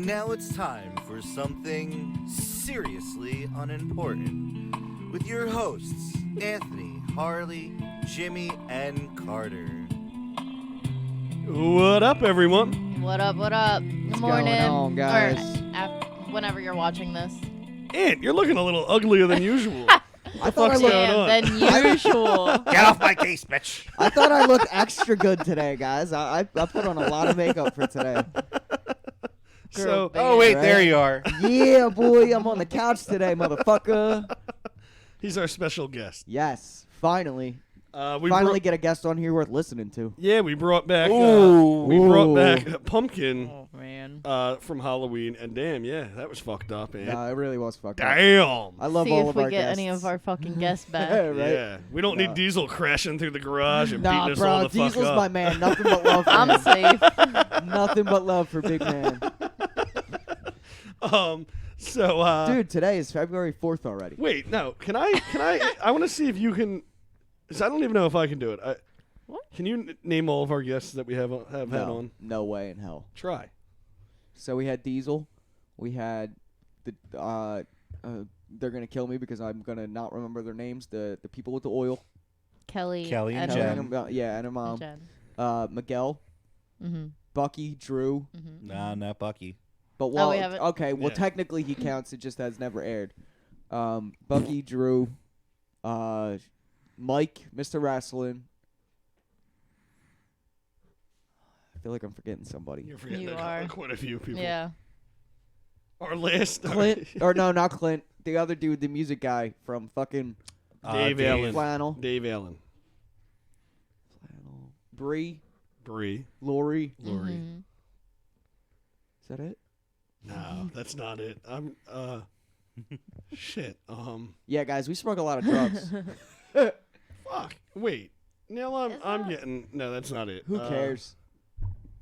Now it's time for something seriously unimportant with your hosts, Anthony, Harley, Jimmy, and Carter. What up, everyone? What up, what up? Good morning. Going on, guys? Whenever you're watching this. Ant, you're looking a little uglier than usual. I thought I looked. Than usual. Get off my case, bitch! I thought I looked extra good today, guys. I put on a lot of makeup for today. So, Oh, wait, Right? there you are. Yeah, boy, I'm on the couch today, motherfucker. he's our special guest. Yes, finally, We finally get a guest on here worth listening to. Yeah, we brought back. Ooh. We brought back Pumpkin Oh, man. from Halloween, and damn, yeah, that was fucked up, Ant. Nah, it really was fucked up. Damn. I love See all if of we our get guests. any of our fucking guests back. Right? Yeah, we don't need No. Diesel crashing through the garage and Nah, beating us all bro, the fuck Diesel's up. my man. Nothing but love for I'm him. safe. Nothing but love for big man. So, Dude, today is February 4th already. wait, no, can I? I want to see if you can. 'Cause I don't even know if I can do it. What? Can you name all of our guests that we have had No, on? no way in hell. Try. So we had Diesel. We had the they're gonna kill me because I'm gonna not remember their names. The people with the oil. Kelly Kelly and Edwin, Jen. Yeah, and her and mom. Jen. Miguel, Mm-hmm. Bucky, Drew. Mm-hmm. Nah, not Bucky. But Oh, we haven't- okay, well Yeah. technically he counts. It just has never aired. Bucky, Drew, Mike, Mr. Wrestling. I feel like I'm forgetting somebody. You're forgetting You that are. quite a few people. Yeah. Our last. Clint, or no, not Clint. The other dude, the music guy from fucking Dave Allen. Flannel. Dave Allen. Bree, Bree. Lori. Lori. Mhm. Is that it? No, that's not it. I'm. Shit. Yeah, guys, we smoke a lot of drugs. Fuck. Wait. Now I'm getting. No, that's not it. Who cares?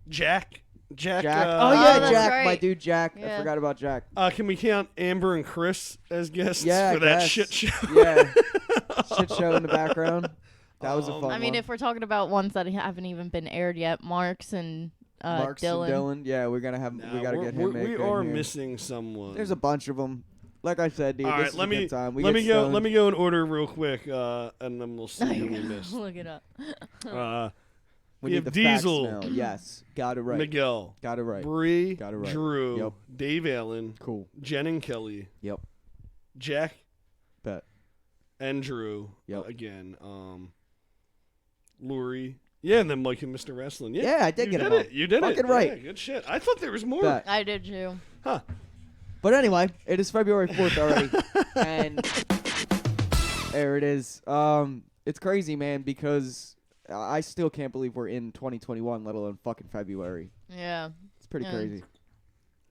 Jack. Jack. Jack. Oh, yeah, that's Jack, my right. dude, Jack. I Yeah. forgot about Jack. Can we count Amber and Chris as guests Yeah, for I that guess. shit show? Yeah, shit show in the background. That was a fun I mean, one. if we're talking about ones that haven't even been aired yet, Marks and Marks Dylan. and Dylan. Yeah, we're gonna have. Nah, we gotta we're- get him. We in are here. missing someone. There's a bunch of them. Like I said, dude, All this right, is let a me good time. let get me go. stoned. Let me go in order real quick, and then we'll see who we missed. Look it up. We you need have the Diesel. facts now. Yes, got it right. Miguel, Got it right. Bree, Got it right. Drew, Yep. Dave Allen, Cool. Jen and Kelly, Yep. Jack, Bet. and Drew. Yep. Again, Lori. Yeah, and then Mike and Mr. Wrestling. Yeah, Yeah, I did you get did them it. You did it. Fucking right. Yeah, good shit. I thought there was more. Bet. I did too. Huh. But anyway, it is February 4th already, and there it is. It's crazy, man, because I still can't believe we're in 2021, let alone fucking February. Yeah. It's pretty Yeah. crazy.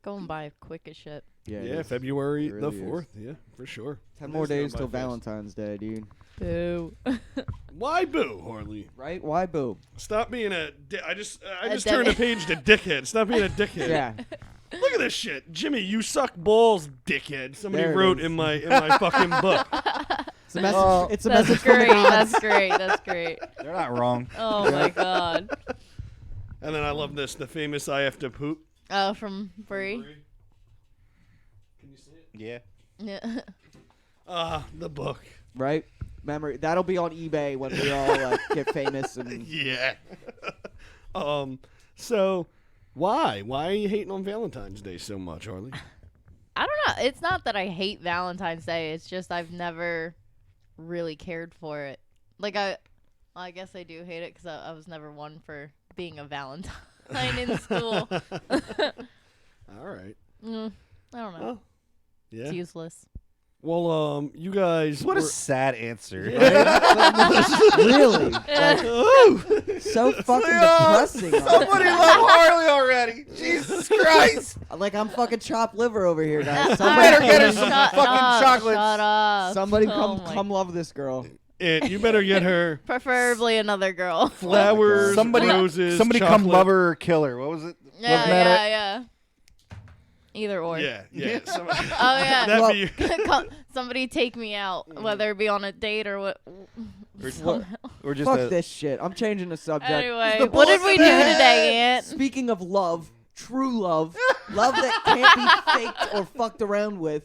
Going by quick as shit. Yeah, it Yeah, is. February It really the is. 4th. Yeah, for sure. 10 more Days days go by till fast. Valentine's Day, dude. Boo. Why boo, Harley? Right? Why boo? Stop being a. I just A turned a dick. page to dickhead. Stop being a dickhead. Yeah. Look at this shit, Jimmy. You suck balls, dickhead. Somebody There it wrote is. in my fucking book. It's a message. Oh. It's a That's message from the great. gods. That's great. That's great. They're not wrong. Oh my god. And then I love this. The famous "I have to poop." Oh, from Brie. Can you see it? Yeah. Yeah. The book. Right? Memory. That'll be on eBay when we all get famous and Yeah. So, why are you hating on Valentine's Day so much, Harley? I don't know. It's not that I hate Valentine's Day. It's just I've never really cared for it. Like I guess I do hate it because I was never one for being a Valentine in school. All right. I don't know. Oh, yeah. It's useless. Well, you guys. What a were- sad answer. really, like, Ooh. so fucking Oh, depressing. Somebody love Harley already. Jesus Christ. Like I'm fucking chopped liver over here, guys. better get her Somebody, some Shut fucking up, chocolates. Shut up. somebody Oh my- come love this girl. And you better get her Preferably another girl. flowers, Somebody, roses, somebody chocolate. come love her or kill her. What was it? Yeah, Wasn't that it? yeah. Either or. Yeah. Oh yeah. That'd be. Somebody take me out, whether it be on a date or what. somehow. Or just Fuck a, this shit. I'm changing the subject. Anyway, The what did we do bullshit. today, Aunt? Speaking of love, true love, love that can't be faked or fucked around with.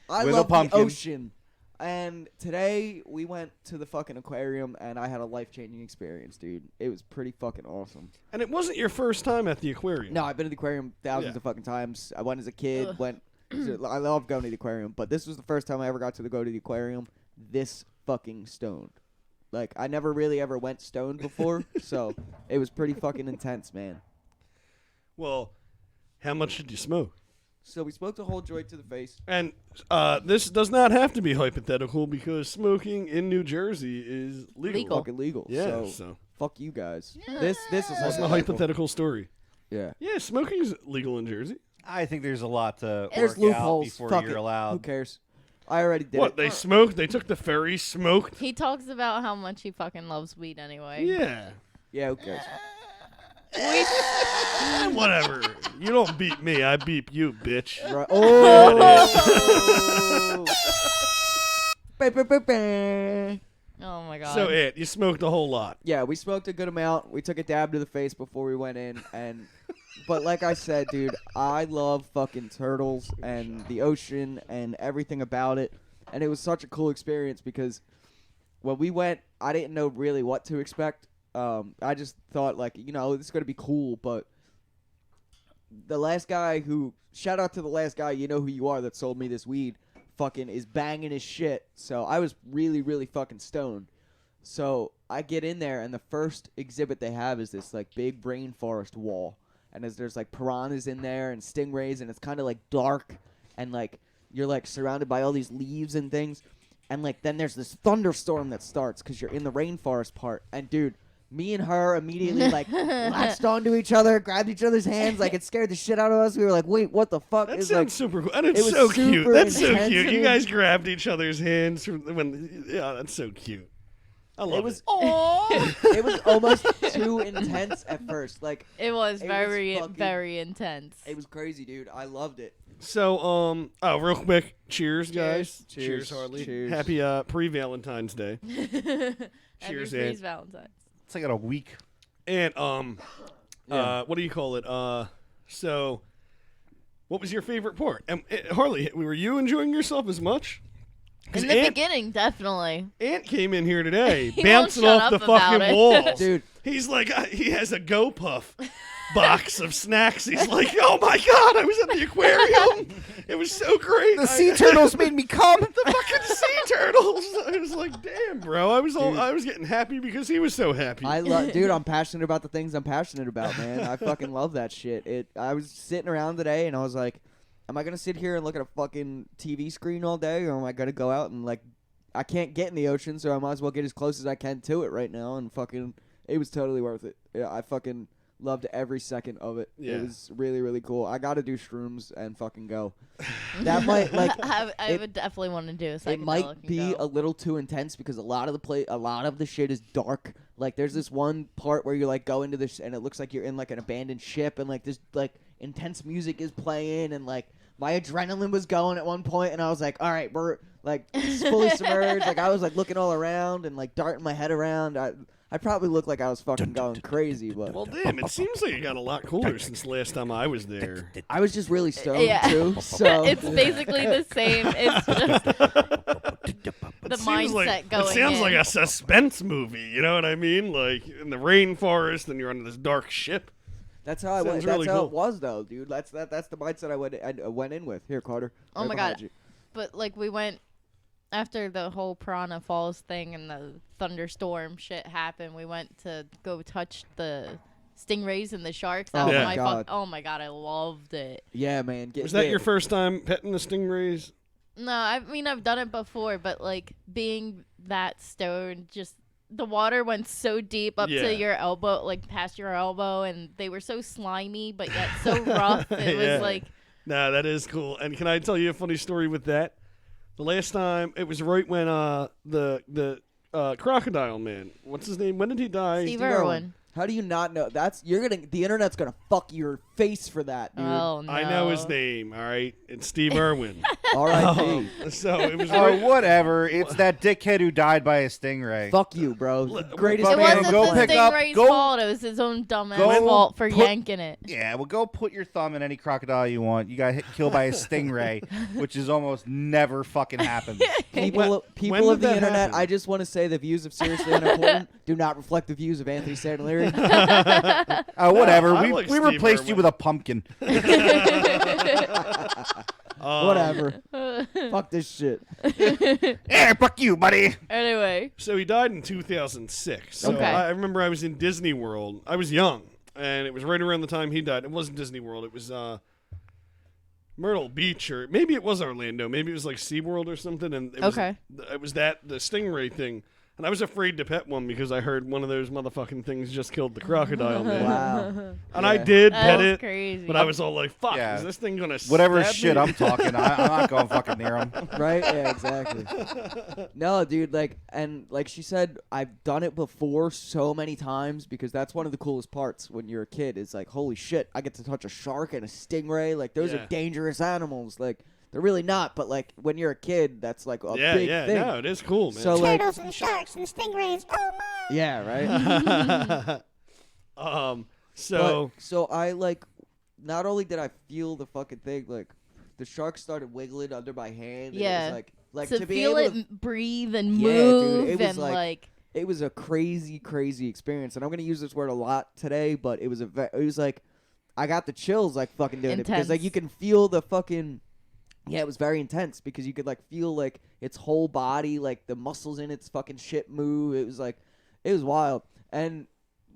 I With a love the pumpkin. ocean. And today we went to the fucking aquarium, and I had a life-changing experience, dude. It was pretty fucking awesome. And it wasn't your first time at the aquarium. No, I've been to the aquarium thousands Yeah. of fucking times. I went as a kid. Ugh. I love going to the aquarium, but this was the first time I ever got to go to the aquarium this fucking stoned. Like, I never really ever went stoned before, so it was pretty fucking intense, man. Well, how much did you smoke? So we smoked a whole joint to the face. And this does not have to be hypothetical because smoking in New Jersey is legal. Fucking legal. Yeah, So, so fuck you guys. This is that's a hypothetical. hypothetical story. Yeah. Yeah, smoking's legal in Jersey. I think there's a lot to There's work out loopholes. before Fuck you're it. Who allowed. cares? I already did What, it. they smoked? They took the ferry, smoked? He talks about how much he fucking loves weed anyway. Yeah. Yeah, who cares? Whatever. You don't beat me, I beat you, bitch. Right. Oh! Ba-ba-ba-ba. Oh my god. So, Ant, you smoked a whole lot. Yeah, we smoked a good amount. We took a dab to the face before we went in, and but like I said, dude, I love fucking turtles and the ocean and everything about it, and it was such a cool experience because when we went, I didn't know really what to expect. I just thought like, you know, this is gonna be cool, but the last guy who shout out to the last guy, you know who you are, that sold me this weed, fucking is banging his shit. So I was really, really fucking stoned. So I get in there, and the first exhibit they have is this like big rainforest wall, and there's like piranhas in there and stingrays, and it's kind of like dark, and like you're like surrounded by all these leaves and things, and like then there's this thunderstorm that starts because you're in the rainforest part, and dude. Me and her immediately like latched onto each other, grabbed each other's hands, like it scared the shit out of us. We were like, "Wait, what the fuck?" That It's sounds like, super cool. And it's it was so cute. super That's so intense. cute. You guys grabbed each other's hands yeah, that's so cute. I love it. it was almost too intense at first. Like it was it was very, fucking- very intense. it was crazy, dude. I loved it. So, real quick, cheers, guys. Cheers. Harley. Cheers. Happy pre-Valentine's Day. Happy Cheers, Freeze Ant. Valentine's. It's like a week. And Yeah. what do you call it? So, what was your favorite part? And Harley, were you enjoying yourself as much? 'Cause In the Ant, beginning, definitely. Ant came in here today, He bouncing won't off shut the up about fucking it. walls. Dude. He's like, he has a GoPuff box of snacks. He's like, oh my god, I was at the aquarium. It was so great. The sea turtles made me come. The fucking sea turtles. I was like, damn, bro. I was getting happy because he was so happy. Dude, I'm passionate about the things I'm passionate about, man. I fucking love that shit. I was sitting around today and I was like, am I gonna sit here and look at a fucking TV screen all day, or am I gonna go out and like, I can't get in the ocean, so I might as well get as close as I can to it right now, and fucking, it was totally worth it. Yeah, I fucking loved every second of it. Yeah. It was really, really cool. I gotta do shrooms and fucking go. That might like. I would definitely want to do a It psychedelic. might and be go. a little too intense because a lot of the shit is dark. Like there's this one part where you like go into this and it looks like you're in like an abandoned ship, and like this like intense music is playing, and like my adrenaline was going at one point, and I was like, all right, we're like fully submerged. Like I was like looking all around and like darting my head around. I probably looked like I was fucking going crazy, but well, damn, it seems like it got a lot cooler since the last time I was there. I was just really stoned Yeah. too. So It's basically the same. It's just the Seems mindset like, going it sounds in. like a suspense movie, you know what I mean? Like in the rainforest and you're on this dark ship. that's how I went. Sounds That's really how cool. it was though, dude. That's the mindset I went in with. Here, Carter. Oh right my behind God. you. But like we went after the whole Piranha Falls thing and the thunderstorm shit happened. We went to go touch the stingrays and the sharks. That Oh was my my God. Oh my God, I loved it. Yeah, man. Was that your first time petting the stingrays? No, I mean I've done it before, but like being that stoned, just the water went so deep up Yeah. to your elbow, like past your elbow, and they were so slimy, but yet so rough. It Yeah. was like, Nah, that is cool. And can I tell you a funny story with that? The last time, it was right when the crocodile man, what's his name? When did he die? Steve Irwin. Irwin. How do you not know? The internet's gonna fuck your face for that, dude. Oh no. I know his name. All right, it's Steve Irwin. R.I.P. So it was Oh, right. whatever. It's that dickhead who died by a stingray. Fuck you, bro. Greatest Fuck It man, wasn't go the pick up- stingray's go- fault. It was his own dumbass go fault for put- yanking it. Yeah, well, go put your thumb in any crocodile you want. You got killed by a stingray, which is almost never fucking happens. People when of did the that internet, happen? I just want to say the views of Seriously Unimportant do not reflect the views of Anthony Santolieri. Whatever. I we like we Steve replaced you Irwin. with a pumpkin. Whatever. Fuck this shit. Yeah, fuck you, buddy. Anyway. So he died in 2006. So Okay. I remember I was in Disney World. I was young, and it was right around the time he died. It wasn't Disney World. It was Myrtle Beach, or maybe it was Orlando. Maybe it was like SeaWorld or something. And it was, Okay. it was the stingray thing. And I was afraid to pet one because I heard one of those motherfucking things just killed the crocodile, man. Wow. And I Yeah. did pet That's it, crazy. but I was all like, fuck, Yeah. is this thing going to Whatever stab shit me? I'm talking, I'm not going fucking near him. Right? Yeah, exactly. No, dude, like she said, I've done it before so many times because that's one of the coolest parts when you're a kid is like, holy shit, I get to touch a shark and a stingray. Like, those Yeah. are dangerous animals. Like, they're really not, but like when you're a kid, that's like a Yeah, big yeah, thing. no, it is cool, man. So like, Turtles and sharks and stingrays. Oh my! yeah, right. So So I like, not only did I feel the fucking thing, like the shark started wiggling under my hand. Yeah. And it was like to to be feel able it to, breathe and Yeah, dude, move it was and like- it was a crazy, crazy experience. And I'm gonna use this word a lot today, but it was it was like, I got the chills like fucking doing it because like Intense. you can feel the fucking. Yeah, it was very intense because you could like feel like its whole body, like the muscles in its fucking shit move. It was like, it was wild. And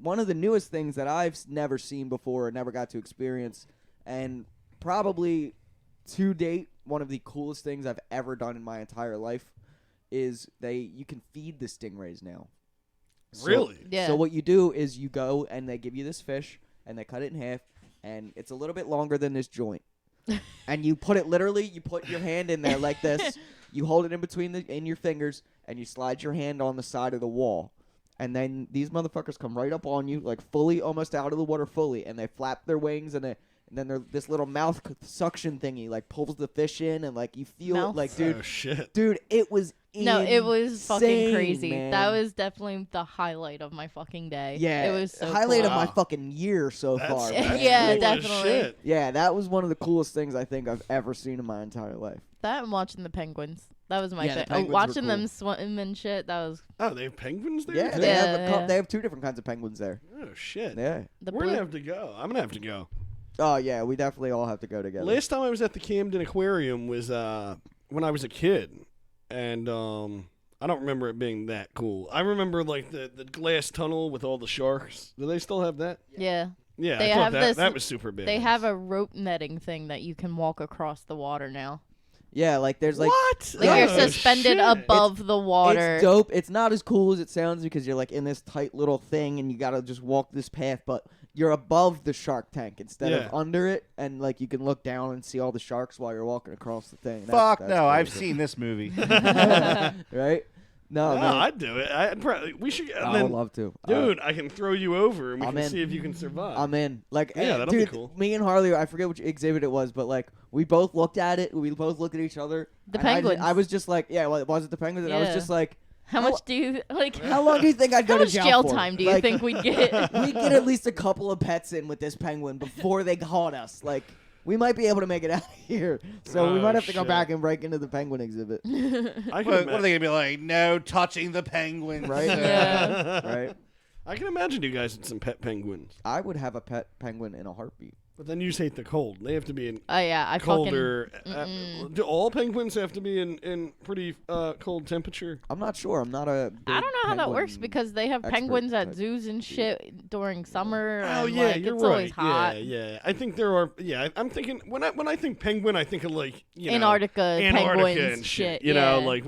one of the newest things that I've never seen before, never got to experience, and probably to date one of the coolest things I've ever done in my entire life is you can feed the stingrays now. So- really? Yeah. So what you do is you go and they give you this fish and they cut it in half and it's a little bit longer than this joint. And you put it literally, you put your hand in there like this, you hold it in between in your fingers, and you slide your hand on the side of the wall. And then these motherfuckers come right up on you, like fully, almost out of the water fully, and they flap their wings, and then this little mouth suction thingy like pulls the fish in, and like you feel Mouth it, like dude, Oh shit. it was No, it was fucking insane, crazy. man. That was definitely the highlight of my fucking day. Yeah, It was so highlight cool. of my Wow. fucking year so That's, far. that's man. Yeah, cool as definitely. shit. Yeah, that was one of the coolest things I think I've ever seen in my entire life. That and watching the penguins. That was my Yeah, the thing. penguins were Watching them cool. swim and shit. That was Oh, they have penguins there? Yeah, too? they Yeah, have yeah. they have two different kinds of penguins there. Oh shit. Yeah. the We're blue. gonna have to go. I'm gonna have to go. Oh yeah, we definitely all have to go together. Last time I was at the Camden Aquarium was when I was a kid, and I don't remember it being that cool. I remember like the glass tunnel with all the sharks. Do they still have that? Yeah. Yeah, They I thought have that this- that was super big. They have a rope netting thing that you can walk across the water now. Yeah, like there's like what? Like you're Oh, suspended shit. above the water. it's dope. It's not as cool as it sounds because you're like in this tight little thing and you gotta just walk this path, but you're above the shark tank instead Yeah. of under it, and like you can look down and see all the sharks while you're walking across the thing. Fuck That's no, I've crazy. seen this movie. Right? No, No, man. I'd do it. I'd probably, we should. And I then, would love to. dude, I can throw you over and we I'm can in. see if you can survive. I'm in. Like, Yeah, that'll be dude, cool. me and Harley, I forget which exhibit it was, but like we both looked at it. We both looked at each other. The and penguins. I was just like, yeah, well, was it the penguins? And I was Yeah. just like, How much do you like? how long do you think I'd go How to much jail jail for? time do you Like, think we'd get? we get at least a couple of pets in with this penguin before they caught us. Like, we might be able to make it out of here. So we Oh, might have to go shit. back and break into the penguin exhibit. I can What are imagine. they gonna be like? No touching the penguins. Right? Yeah. Right? I can imagine you guys with some pet penguins, I would have a pet penguin in a heartbeat. but then you hate the cold. They have to be in Oh yeah, I colder. fucking. Do all penguins have to be in pretty cold temperature? I'm not sure. I'm not a. I don't know how that works penguin because they have expert penguins at type. zoos and shit during summer. Oh and, yeah, like, you're it's right. always hot. Yeah. I think there are. Yeah, I'm thinking when I think penguin, I think of like Antarctica penguins and shit. You yeah. know, like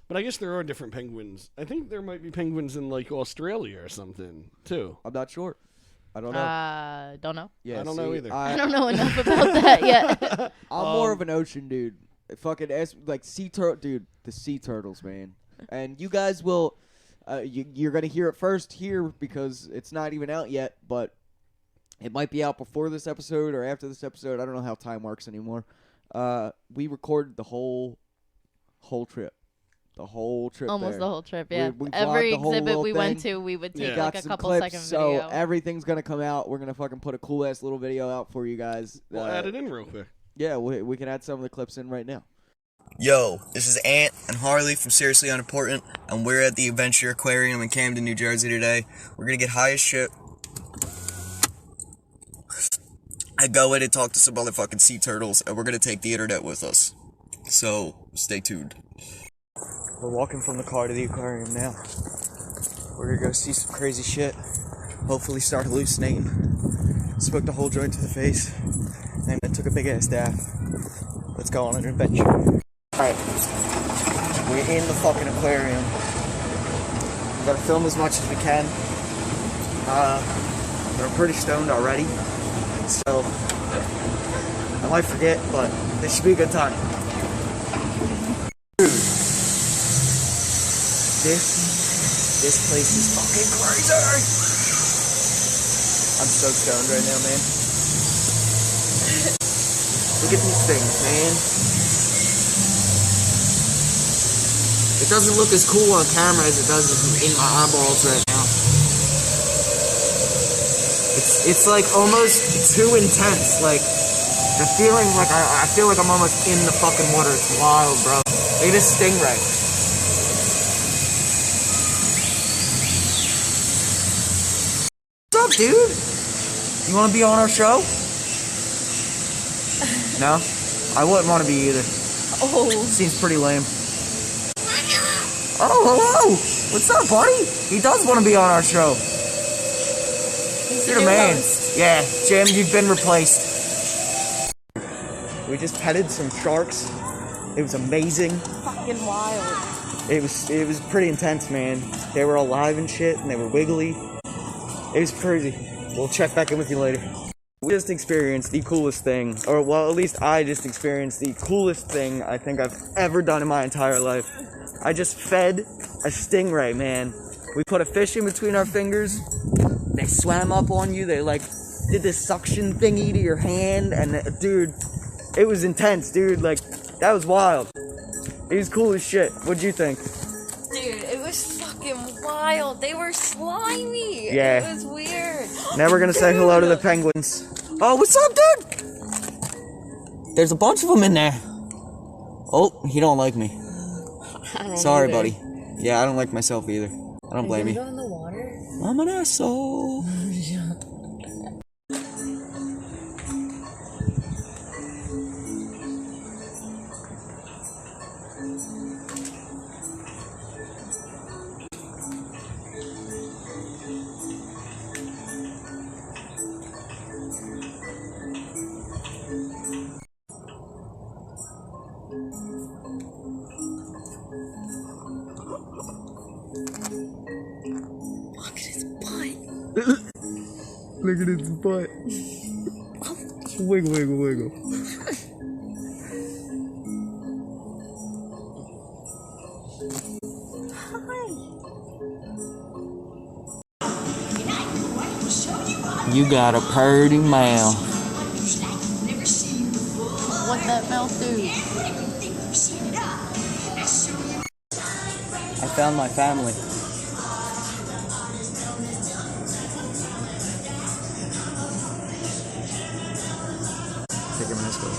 But I guess there are different penguins. I think there might be penguins in like Australia or something too. I'm not sure. I don't know. Don't know. Yeah, I don't know see, either. I don't know enough about that yet. I'm more of an ocean dude. Fucking like sea turtle, dude. The sea turtles, man. And you guys will, you're gonna hear it first here because it's not even out yet. But It might be out before this episode or after this episode. I don't know how time works anymore. We recorded the whole trip. The whole trip. Almost there. the whole trip, yeah. We Every the whole exhibit little we thing. went to, we would take Got like a some couple clips, second so video. everything's gonna come out. We're gonna fucking put a cool ass little video out for you guys. We'll add it in real quick. Yeah, we can add some of the clips in right now. Yo, this is Ant and Harley from Seriously Unimportant, and we're at the Adventure Aquarium in Camden, New Jersey today. We're gonna get high as shit. I go in and talk to some motherfucking sea turtles, and we're gonna take the internet with us. So, stay tuned. We're walking from the car to the aquarium now. We're gonna go see some crazy shit. Hopefully start hallucinating. Smoked a whole joint to the face, and then took a big ass dab. Let's go on an adventure. Alright, we're in the fucking aquarium. We gotta film as much as we can. We're pretty stoned already, so I might forget, but this should be a good time. Dude, this place is fucking crazy. I'm so stoned right now, man. Look at these things, man. It doesn't look as cool on camera as it does in my eyeballs right now. It's like almost too intense. Like the feeling, like I feel like I'm almost in the fucking water. It's wild, bro. Look at this stingray. What's up, dude? You want to be on our show? No? I wouldn't want to be either. Oh. Seems pretty lame. Oh, hello! What's up, buddy? He does want to be on our show. You're the man. Yeah, Jim, you've been replaced. We just petted some sharks. It was amazing. Fucking wild. It was pretty intense, man. They were alive and shit, and they were wiggly. It was crazy. We'll check back in with you later. We just experienced the coolest thing, or well, at least I just experienced the coolest thing I think I've ever done in my entire life. I just fed a stingray, man. We put a fish in between our fingers. They swam up on you. They like did this suction thingy to your hand, and dude, it was intense, dude. Like that was wild. It was cool as shit. What'd you think? Dude, it was fucking wild. They were slimy. Yeah. It was weird. Now we're gonna say hello to the penguins. Oh, what's up, dude? There's a bunch of them in there. Oh, he don't like me. Sorry, buddy. Yeah, I don't like myself either. I don't blame you. Go in the water? I'm an asshole. Look at his butt. Wiggle, wiggle, wiggle. You got a purty mouth. What that mouth do? I found my family. Take your mask off.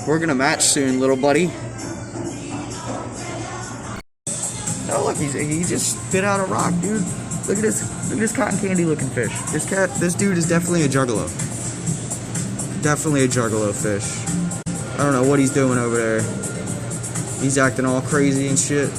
We're gonna match soon, little buddy. Oh look, he just spit out a rock, dude. Look at this cotton candy looking fish. This dude is definitely a juggalo. Definitely a juggalo fish. I don't know what he's doing over there. He's acting all crazy and shit.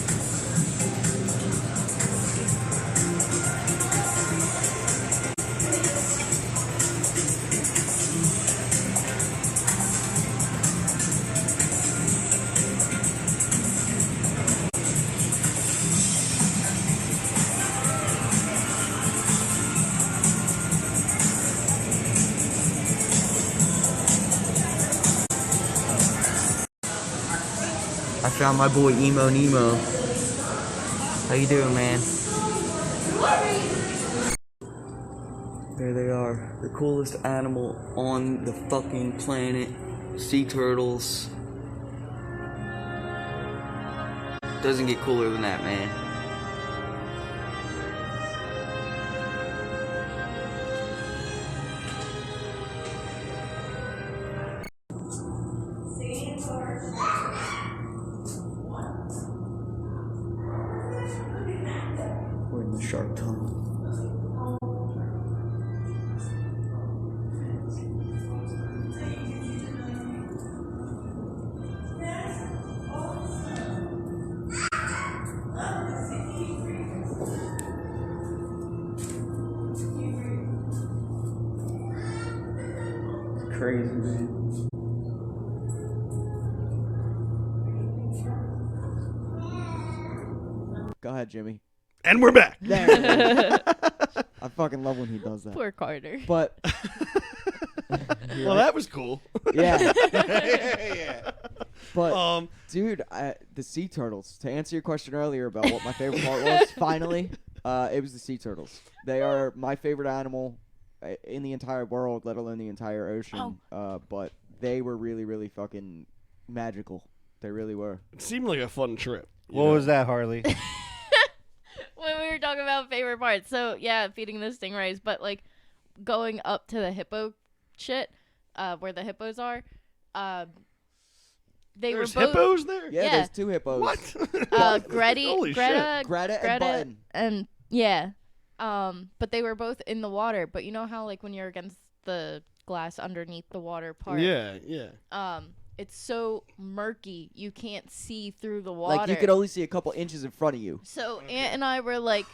I found my boy Emo Nemo. How you doing, man? There they are. The coolest animal on the fucking planet. Sea turtles. Doesn't get cooler than that, man. We're in the shark tunnel. Crazy, man. Go ahead, Jimmy. And we're back. There it is. I fucking love when he does that. Poor Carter. But Well, that was cool. yeah, Yeah. but dude, the sea turtles. To answer your question earlier about what my favorite part was, finally, it was the sea turtles. They are my favorite animal in the entire world, let alone the entire ocean. But they were really, really fucking magical. They really were. It seemed like a fun trip. What was that, Harley? When we were talking about favorite parts, so yeah, feeding the stingrays, but like going up to the hippo shit, where the hippos are, There's were both hippos there? Yeah, there's two hippos. What? Holy Greta Greta and Button. and yeah, but they were both in the water. But you know how like when you're against the glass underneath the water part, Yeah. it's so murky you can't see through the water. Like you could only see a couple inches in front of you. So Ant and I were like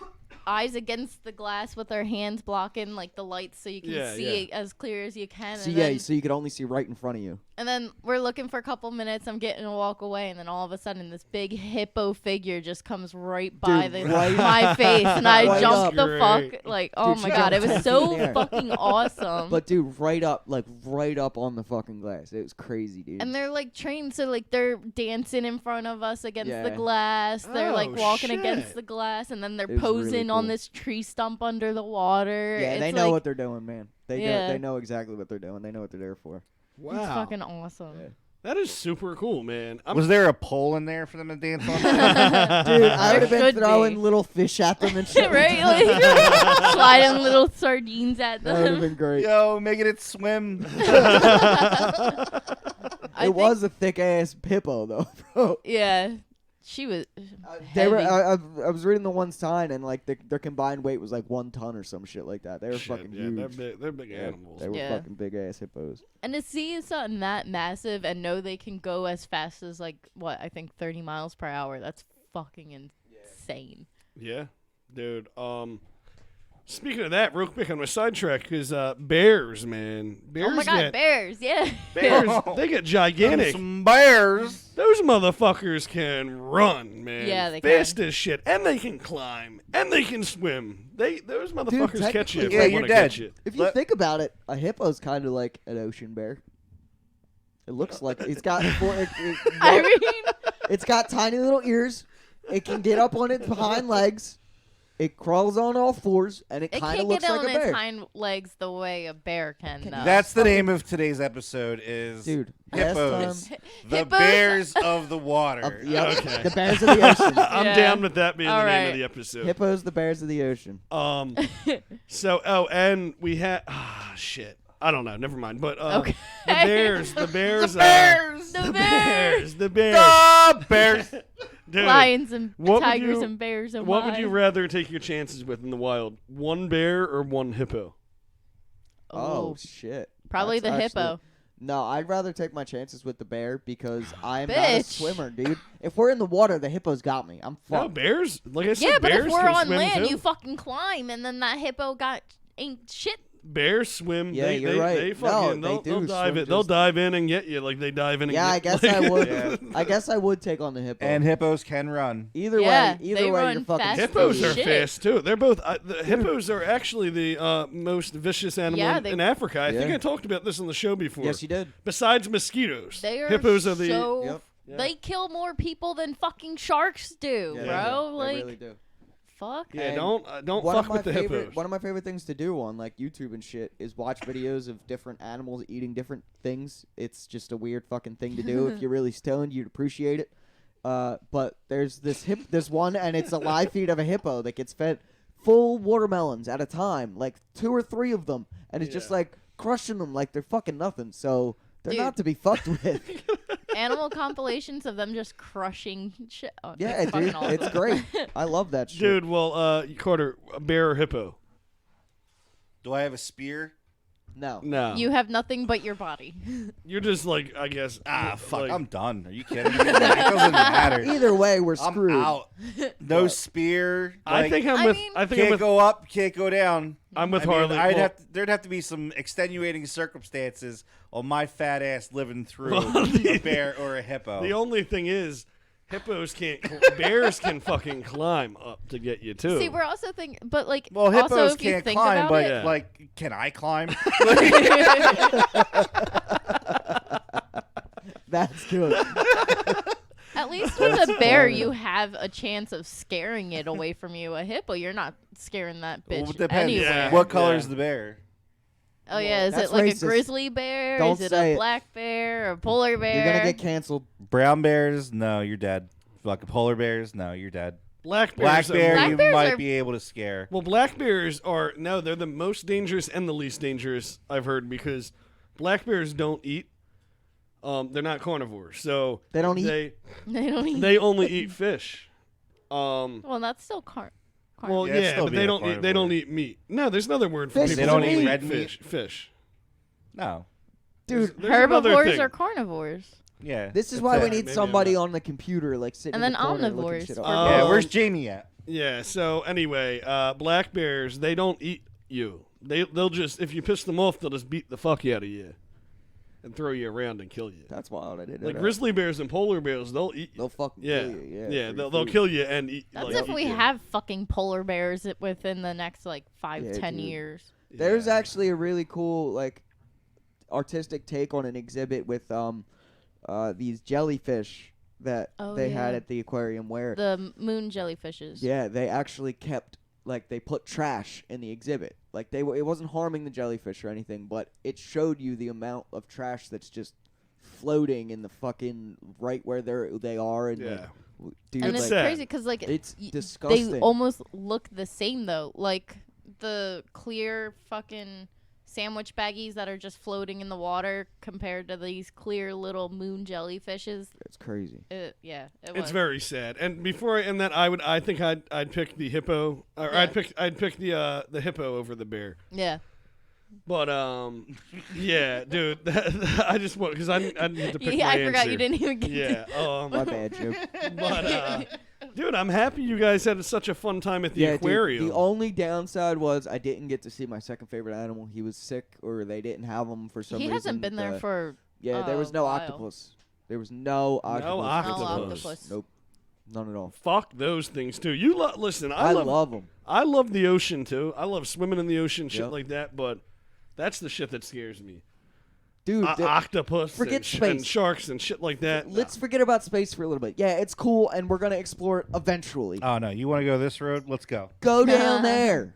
eyes against the glass with our hands blocking like the lights so you can see it as clear as you can. So and yeah, then, so you could only see right in front of you. and then we're looking for a couple minutes. I'm getting to walk away, and then all of a sudden this big hippo figure just comes right by Dude, right- my face, and I Right jumped up. the fuck Great. like, oh Dude, my she god, it jumped was 10 feet in the so air. fucking awesome. But dude, right up on the fucking glass. It was crazy, dude. And they're like trained, so like they're dancing in front of us against the Yeah. glass. They're like Oh, walking shit. against the glass, and then they're It was really posing on cool. this tree stump under the water. Yeah, they It's know like, what they're doing, man. They Yeah. they know exactly what they're doing. They know what they're there for. Wow. It's fucking awesome. Yeah. That is super cool, man. Was there a pole in there for them to dance on? Dude, I would have been Should throwing be. little fish at them and shit. Right? Like sliding little sardines at That would have them. been great. Yo, making it swim. It was a thick ass hippo though, bro. Yeah. She was. They were. heavy. I was reading the one sign and like their combined weight was like 1 ton or some shit like that. They were Shit, fucking yeah, huge. they're big Yeah, animals. They were Yeah. fucking big ass hippos. And to see something that massive and know they can go as fast as like what I think 30 miles per hour. That's fucking insane. Yeah, dude. Speaking of that, real quick on my sidetrack is bears, man. Bears Oh my god, get bears! Yeah. bears. They get gigantic. Some bears. Those motherfuckers can run, man. Yeah, they fast as shit, and they can climb, and they can swim. Those motherfuckers catch you. If technically, they yeah, wanna you're dead. catch you. If you Let- think about it, a hippo's kind of like an ocean bear. It looks like it's got I mean, it's got tiny little ears. It can get up on its hind legs. It crawls on all fours, and it it kind of can't looks get like on a its bear. hind legs the way a bear can. Though. That's the name of today's episode is Dude, Hippos. last The Hippos? bears of the water. Yep, Okay. the bears of the ocean. I'm Yeah. down with that being All the name right. of the episode. Hippos, the bears of the ocean. And we had shit. I don't know. Never mind. But Okay. the bears, The bears, bears. The the bears, bears. The bears. Dude, lions and what would tigers you- and bears and what would you lions. rather take your chances with in the wild? One bear or one hippo? Oh, shit. probably That's the actually- hippo. No, I'd rather take my chances with the bear because I'm not a Bitch. swimmer, dude. If we're in the water, the hippo's got me. I'm No, fucked. bears. Like I said, Yeah, but bears if we're can on swim land, too. you fucking climb, and then that hippo ain't shit. Bears swim. Yeah, they, you're they, right. They No, fucking they they'll do dive swim in. They'll just- dive in and get you like they dive in. And Yeah, I get, guess like, I would. Yeah. I guess I would take on the hippo. And hippos can run. either Yeah, way, either they way, run you're fucking. fast Hippos are Shit. fast too. They're both. The hippos are actually the most vicious animal Yeah, in Africa. I think Yeah. I talked about this on the show before. Yes, you did. Besides mosquitoes, They are hippos are the. so. Yep. Yeah. They kill more people than fucking sharks do, Yeah, bro. they Like, really do. fuck? Yeah, And don't one fuck of my with the favorite, hippos. One of my favorite things to do on like YouTube and shit is watch videos of different animals eating different things. It's just a weird fucking thing to do. If you're really stoned, you'd appreciate it. But there's there's one, and it's a live feed of a hippo that gets fed full watermelons at a time, like 2 or 3 of them, and it's just like crushing them like they're fucking nothing. So they're Dude. not to be fucked with. Animal compilations of them just crushing shit. Oh, Yeah, it's fucking dude, awesome. it's great. I love that shit. Dude, well, Carter, a bear or hippo? Do I have a spear? No. No. You have nothing but your body. You're just like, I guess. Fuck, like- I'm done. Are you kidding me? That doesn't matter. Either way, we're I'm screwed. out. No spear. I like, think I'm I with. mean- I think I'm can't with. go up, can't go down. I'm with I mean, Harley. Well, there'd have to be some extenuating circumstances on my fat ass living through Well, a bear or a hippo. the only thing is, hippos can't. Bears can fucking climb up to get you too. See, we're also thinking, but like, well, also hippos if you can't think climb, about but it, Yeah. like, can I climb? That's good. at least with a bear, you have a chance of scaring it away from you. A hippo, you're not scaring that Well, bitch it depends. anywhere. Yeah. What color is the bear? Oh yeah, is That's it like racist. a grizzly bear? Don't Is it say a it. black bear or a polar bear? You're gonna get canceled. Brown bears? No, you're dead. Fucking polar bears? No, you're dead. black Black bears. bear, Black you bears might are- be able to scare. Well, black bears are no, they're the most dangerous and the least dangerous I've heard because black bears don't eat. They're not carnivores, so They don't eat? They don't eat. They only eat fish. Well, that's still Well, Yeah, it's yeah, still but being they a don't eat. They carnivore. don't eat meat. No, there's another word for Fish people They that don't only eat red meat? fish. Fish. No. Dude, There's another herbivores thing. are carnivores. Yeah. this is that's why we it. need Maybe somebody I'm on the computer, like sitting And in then the corner looking omnivores shit for up. Yeah, Um, where's Jamie at? Yeah. So anyway, black bears they don't eat you. They'll just if you piss them off, they'll just beat the fuck out of you, and throw you around and kill you. That's wild. I didn't know Like that. grizzly bears and polar bears, they'll eat you. They'll fucking Yeah, kill you. Yeah, yeah, for they'll food. kill you and eat. That's like, if eat we you. have fucking polar bears within the next like 5, Yeah, 10 dude. years. There's Yeah. actually a really cool like artistic take on an exhibit with these jellyfish that Oh, they had yeah. at the aquarium where The moon jellyfishes. yeah, they actually kept like they put trash in the exhibit. Like it wasn't harming the jellyfish or anything, but it showed you the amount of trash that's just floating in the fucking right where they are and Yeah. like, dude, And It's it's like, sad. crazy because like It's they disgusting. almost look the same though. Like the clear fucking sandwich baggies that are just floating in the water compared to these clear little moon jellyfishes. it's crazy. Yeah, it It's was. very sad. And before I end that, I think I'd pick the hippo, or Yeah. I'd pick the hippo over the bear. Yeah. But yeah, dude, I just want because I didn't get to pick Yeah, my I forgot answer. you didn't even get Yeah, My bad, Jim. but dude, I'm happy you guys had such a fun time at the Yeah, aquarium. dude, the only downside was I didn't get to see my second favorite animal. He was sick, or they didn't have him for some He reason. hasn't been there for Yeah, there was no while. octopus. There was no octopus. No No octopus. octopus. Nope, none at all. Fuck those things too. You listen. I love them. I love the ocean too. I love swimming in the ocean, shit Yep. like that. But that's the shit that scares me. Dude, Octopus forget and, space. and sharks and shit like that. let's forget about space for a little bit. Yeah, it's cool, and we're gonna explore it eventually. Oh, no. You want to go this road? Let's go. Go down there.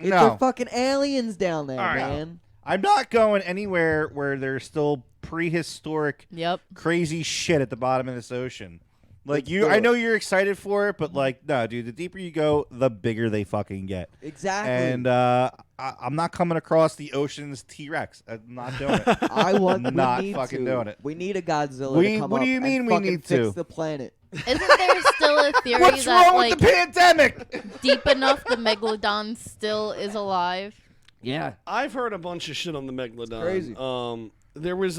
No. They're fucking aliens down there, All right. man. I'm not going anywhere where there's still prehistoric Yep. crazy shit at the bottom of this ocean. Like Let's you, do I it. know you're excited for it, but like, no, dude. The deeper you go, the bigger they fucking get. Exactly. And I'm not coming across the ocean's T-Rex. I'm not doing it. I want. not we need fucking to. doing it. We need a Godzilla We- to come what up do you mean and we fucking need fix to? the planet. Isn't there still a theory What's that wrong like with the pandemic? deep enough the megalodon still is alive? Yeah. I've heard a bunch of shit on the megalodon. crazy. There was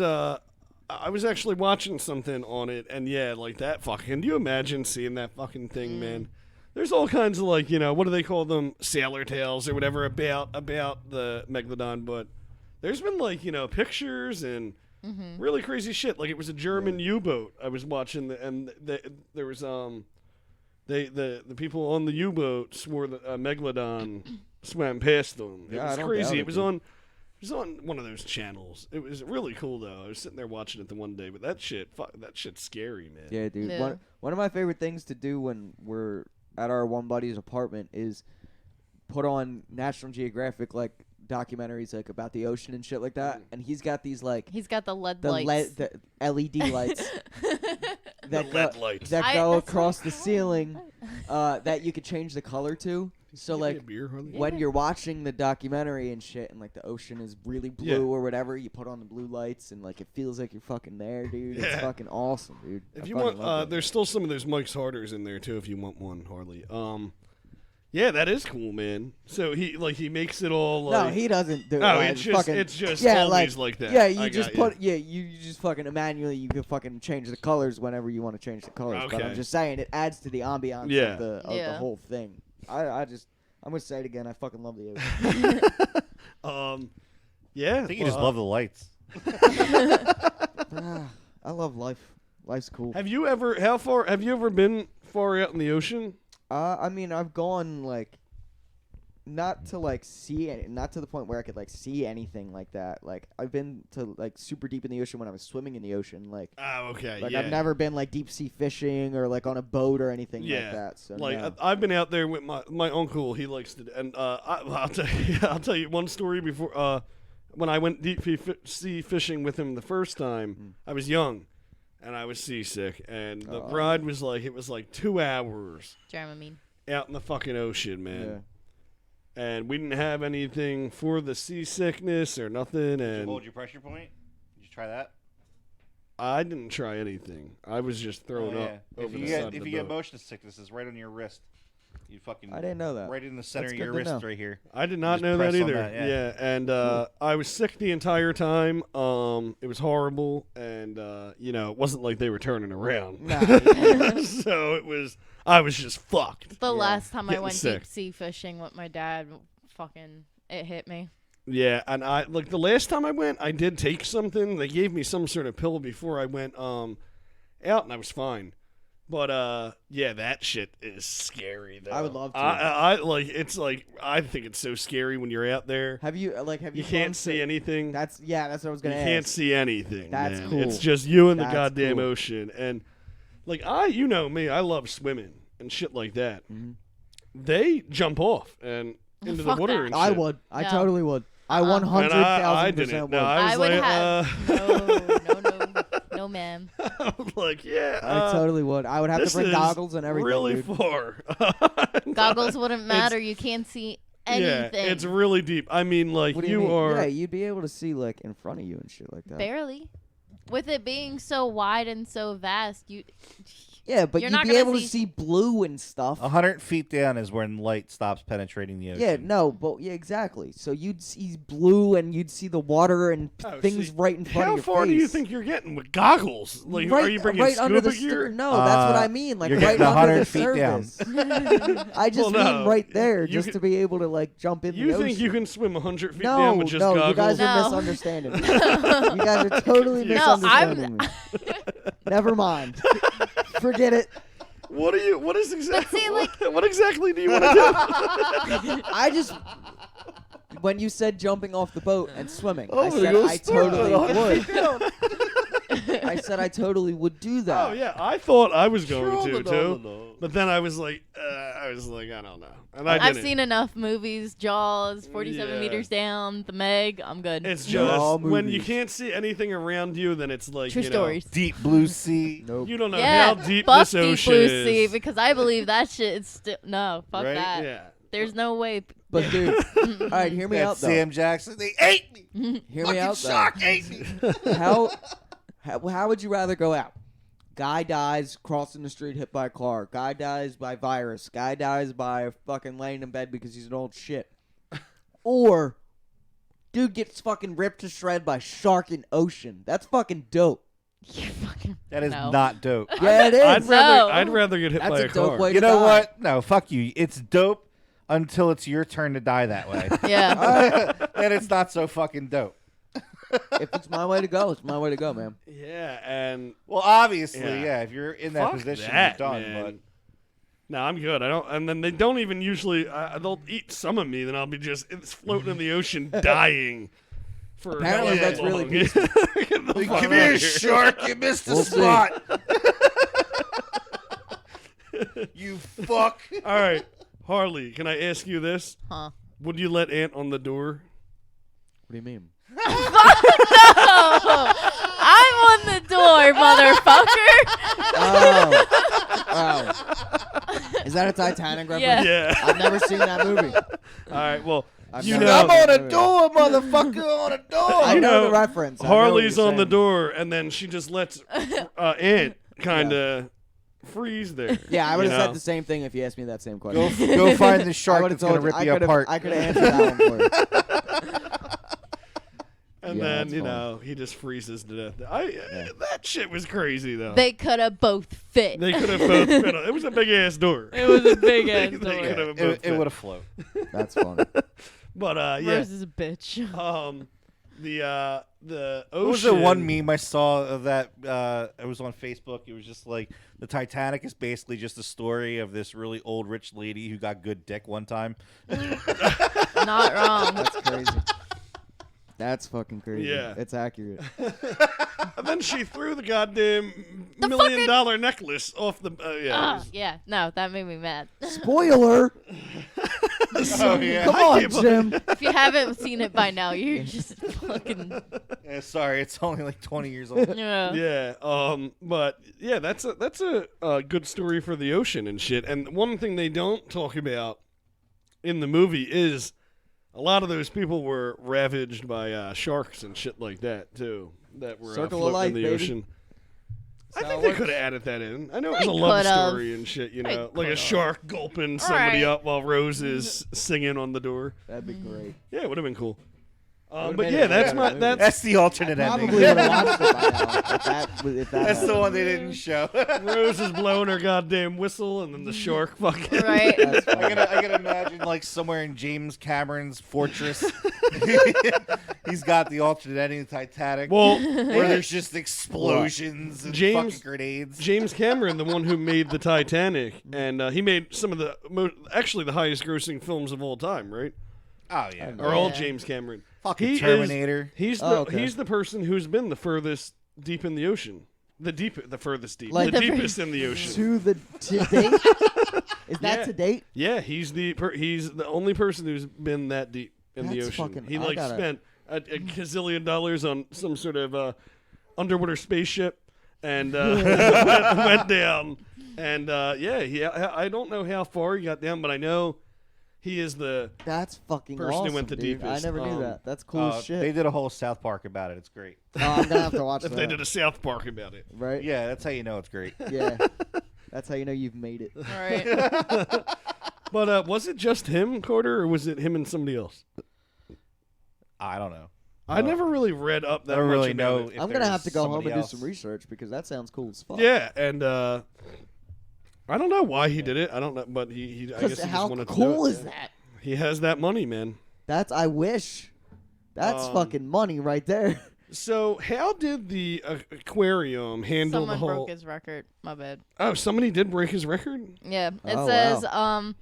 I was actually watching something on it, and yeah, like that fucking. Can you imagine seeing that fucking thing, man? There's all kinds of like, what do they call them, sailor tales or whatever about the megalodon, but there's been like, pictures and really crazy shit. Like it was a German U-boat I was watching, there was the people on the U-boat swore that a megalodon swam past them. It Yeah, I was don't crazy. doubt It it, was dude. on. It was on one of those channels. It was really cool though. I was sitting there watching it the one day, but that shit's scary, man. Yeah, dude. Yeah. One of my favorite things to do when we're at our one buddy's apartment is put on National Geographic like documentaries like about the ocean and shit like that, and he's got these like He's got the LED lights. the LED lights that LED lights. that go that's across what the ceiling that you could change the color to. So like when you're watching the documentary and shit, and like the ocean is really blue or whatever, you put on the blue lights and like it feels like you're fucking there, dude. It's fucking awesome, dude. If you want, there's still some of those Mike's Harders in there too. If you want one, Harley. Yeah, that is cool, man. So he makes it all. Like, no, he doesn't do it. Oh, like, it's just fucking, always like that. Yeah, you just put you just fucking manually you can fucking change the colors whenever you want to change the colors. Okay. But I'm just saying it adds to the ambiance Yeah. of the whole thing. I'm gonna say it again. I fucking love the ocean. Yeah. I think you just love the lights. I love life. Life's cool. Have you ever been far out in the ocean? I mean, I've gone like not to like see it, not to the point where I could like see anything like that. Like I've been to like super deep in the ocean when I was swimming in the ocean. Like Oh, okay. like yeah. I've never been like deep sea fishing or like on a boat or anything like that. So like no. I've been out there with my uncle. He likes to, and I'll tell you one story before. When I went deep sea fishing with him the first time, I was young, and I was seasick, and the ride was like 2 hours Dramamine. out in the fucking ocean, man. Yeah. And we didn't have anything for the seasickness or nothing, Did you and hold your pressure point? Did you try that? I didn't try anything. I was just thrown up over the side of the If you get boat. motion sickness, it's right on your wrist. You fucking. I didn't know that. Right in the center That's of your good to wrist, know. right here. I did not Just know that press on either. that, yeah. And I was sick the entire time. It was horrible, and it wasn't like they were turning around. Nah. So I was just fucked. The last time I Getting went sick. deep sea fishing with my dad, fucking, it hit me. Yeah, and I like the last time I went, I did take something. They gave me some sort of pill before I went out, and I was fine. But yeah, that shit is scary though. I would love to. I like it's like I think it's so scary when you're out there. Have you You gone can't see to- anything. That's what I was You gonna ask. can't see anything. That's man. cool. It's just you and the That's goddamn cool. ocean. And like you know me, I love swimming and shit like that. Mhm. They jump off and into the Fuck water that. and I shit. would. I No. totally would. I Uh-uh. 100,000% didn't. would. No, I was I would like, have no, ma'am. I was like, yeah. I totally would. I would have to this bring is goggles and everything. Really dude. far. Goggles wouldn't matter. You can't see anything. Yeah, it's really deep. I mean, like What do you mean? are. Yeah, you'd be able to see like in front of you and shit like that. Barely. With it being so wide and so vast, Yeah, but You're you'd not be gonna able to see- see blue and stuff. 100 feet down is when light stops penetrating the ocean. Yeah, no, but yeah, exactly. So you'd see blue and you'd see the water and Oh, things see, right in front How of your far face. do you think you're getting with goggles? Like, right, are you bringing right under scuba the gear? No, that's what I mean. Like you're right getting under 100 the feet down. surface. I just Well, no, mean right there, you just can- to be able to like jump in You the think ocean. you can swim 100 feet No, down with just no, goggles? you guys are No. misunderstanding. You guys are totally No, misunderstanding me. Never mind. Forget it. What is exactly? see, like- what exactly do you want to do? I just when you said jumping off the boat and swimming, I Oh, said go I start totally at 100 would. feet down. I said I totally would do that. Oh yeah, I thought I was going to No, too, no. but then I was like, I don't know, and I I've didn't. seen enough movies. Jaws, 47 Yeah. meters down, The Meg. I'm good. It's No, just all when you movies. can't see anything around you, then it's like True you know, stories. Deep blue sea. Nope. You don't know Yeah, how deep fuck this deep ocean blue is. sea because I believe that shit is still no. Fuck Right? that. Yeah. There's no way. But dude, all right, hear me That out though. Sam Jackson. They ate me. Hear me out though. Shark ate me. How would you rather go out? Guy dies crossing the street hit by a car. Guy dies by virus. Guy dies by fucking laying in bed because he's an old shit. Or dude gets fucking ripped to shred by shark in ocean. That's fucking dope. You fucking That is no. not dope. Yeah, it is. I'd rather get hit That's by a a dope car. way You to know die. what? No, fuck you. It's dope until it's your turn to die that way. Yeah. Then it's not so fucking dope. If it's my way to go, it's my way to go, man. Yeah, and Well, obviously, Yeah. yeah. If you're in that fuck position, that, you're done. man. No, I'm good. I don't, and then they don't even usually. They'll eat some of me, then I'll be just it's floating in the ocean, dying. For Apparently however that's really long. peaceful. Get the But fuck come outta here, shark. You missed the We'll see. spot. You fuck. All right, Harley, can I ask you this? Huh. Would you let Ant on the door? What do you mean? No! I'm on the door, motherfucker. Oh. Is that a Titanic reference? Yeah. Yeah. I've never seen that movie. All right, well, I've you never know, I'm on a movie. door, motherfucker, on a door. I You know know, the reference. I know what Harley's you're on the saying. door, and then she just lets Ant kind of freeze there. Yeah, I would you have know? said the same thing if you asked me that same question. Go find the I shark would've that's gonna told rip I you could've- apart. I could have answered that one for you. And Yeah, then, that's you funny. know, he just freezes to death. That shit was crazy, though. They could have both fit. They could have both fit on. It was a big-ass door. It was a big ass They door. could have both It fit. would have flown. That's funny. But, yeah. Rose is a bitch. The ocean. What was the one meme I saw of that? It was on Facebook. It was just like the Titanic is basically just a story of this really old rich lady who got good dick one time. Not wrong. That's crazy. That's fucking crazy. Yeah. It's accurate. And then she threw the goddamn The $1 million necklace off the. Yeah. it was- Yeah, no, that made me mad. Spoiler! Oh yeah. Come on, Jim. If you haven't seen it by now, you're just fucking. Yeah, sorry, it's only like 20 years old. Yeah. Yeah, but yeah, that's a good story for the ocean and shit. And one thing they don't talk about in the movie is a lot of those people were ravaged by sharks and shit like that too. That were Circle of floating life, in the baby. ocean. I That's how think it they works. could have added that in. I know it was They a love could've. story and shit, you They know, like a could've. shark gulping somebody Right. up while Rose is singing on the door. That'd be great. Yeah, it would have been cool. Would've But made yeah, it a that's better my movie. that's the alternate Probably ending. would have watched it by now if that That's the happened. one they didn't show. Rose is blowing her goddamn whistle, and then the shark fucking. Right. That's I funny. gotta imagine like somewhere in James Cameron's fortress, he's got the alternate ending of Titanic, Well, where there's just explosions and James- fucking grenades. James Cameron, the one who made the Titanic, and he made some of the actually the highest grossing films of all time, right? Oh yeah, Are all Yeah. James Cameron. fucking He is- Terminator. He's the Oh, okay. he's the person who's been the furthest deep in the ocean. The furthest deep. Like the the deepest in the ocean. To date? Is that Yeah. to date? Yeah, he's the only person who's been that deep in the That's ocean. fucking- He I like gotta- spent a gazillion dollars on some sort of underwater spaceship and went down. And I don't know how far he got down, but I know he is the That's fucking Person who awesome, went the dude. deepest. I never knew that. That's cool as They shit. did a whole South Park about it. It's great. Oh, I'm gonna have to watch if that. they did a South Park about it. Right? Yeah, that's how you know it's great. Yeah. That's how you know you've made it. All right. But was it just him, Carter, or was it him and somebody else? I don't know. I never really read up that I don't much really about know. it. if I'm gonna have to there's go home somebody and else. do some research because that sounds cool as fuck. Yeah, and I don't know why he did it. I don't know, but he I guess Because he how just wanted to cool do it. is that? He has that money, man. I wish. That's fucking money right there. So, how did the aquarium handle Someone the whole? broke his record. My bad. Oh, somebody did break his record. Yeah. It Oh, says, wow.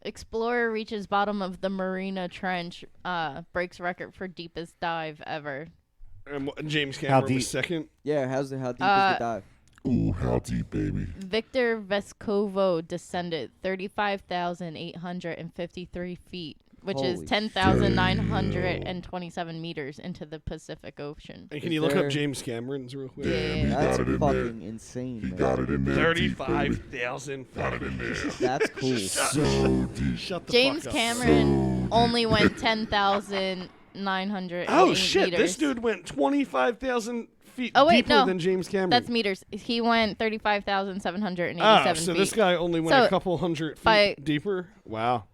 explorer reaches bottom of the Marina Trench, breaks record for deepest dive ever. And James Cameron deep? was second. Yeah, how deep is the dive? Ooh, how deep, baby. Victor Vescovo descended 35,853 feet, which is Holy 10,927 meters into the Pacific Ocean. And can Is you look there- up James Cameron's real quick? Yeah. He That's got it in fucking there. insane, He man. got it in there. deep, baby. 35,000. Got it in there. That's cool. So deep. Shut the James fuck up. Cameron only went 10,908 Oh shit! meters. This dude went 25,000 feet Oh, wait, deeper no. than James Cameron. That's meters. He went 35,787 so feet. this guy only went So, a couple hundred feet by- deeper. Wow.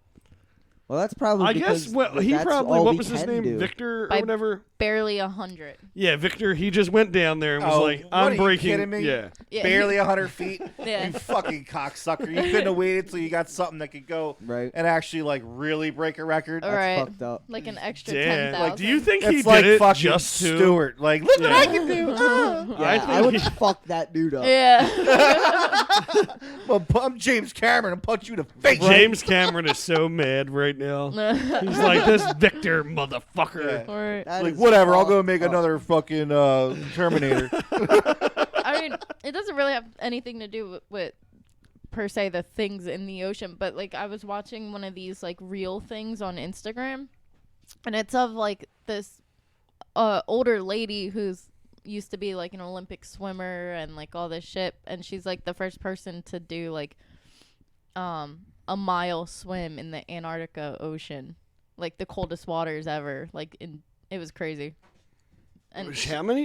Well, that's probably I because guess he that's probably all what we was his can name? do. Victor or By- whatever. Barely 100. Yeah, Victor. He just went down there and was Oh, like, what, "I'm are you breaking." kidding me? Yeah. Yeah. Barely 100 feet. Yeah. You fucking cocksucker! You couldn't have waited till you got something that could go Right. and actually like really break a record. All That's right. fucked up. Like an extra Damn. 10,000. Like, do you think It's he like did it fucking just to? Stewart. Like, look what Yeah. I can do. Yeah, I would fuck that dude up. Yeah. Well, I'm James Cameron. I'll punch you in the face. James Cameron is so mad right now. He's like, "This Victor motherfucker." Yeah. Alright. That Like, is whatever. I'll go fucked make up. another fucking Terminator. I mean, it doesn't really have anything to do with per se the things in the ocean, but like I was watching one of these like real things on Instagram, and it's of like this older lady who's used to be like an Olympic swimmer and like all this shit, and she's like the first person to do like a mile swim in the Antarctica Ocean, like the coldest waters ever. Like it was crazy. And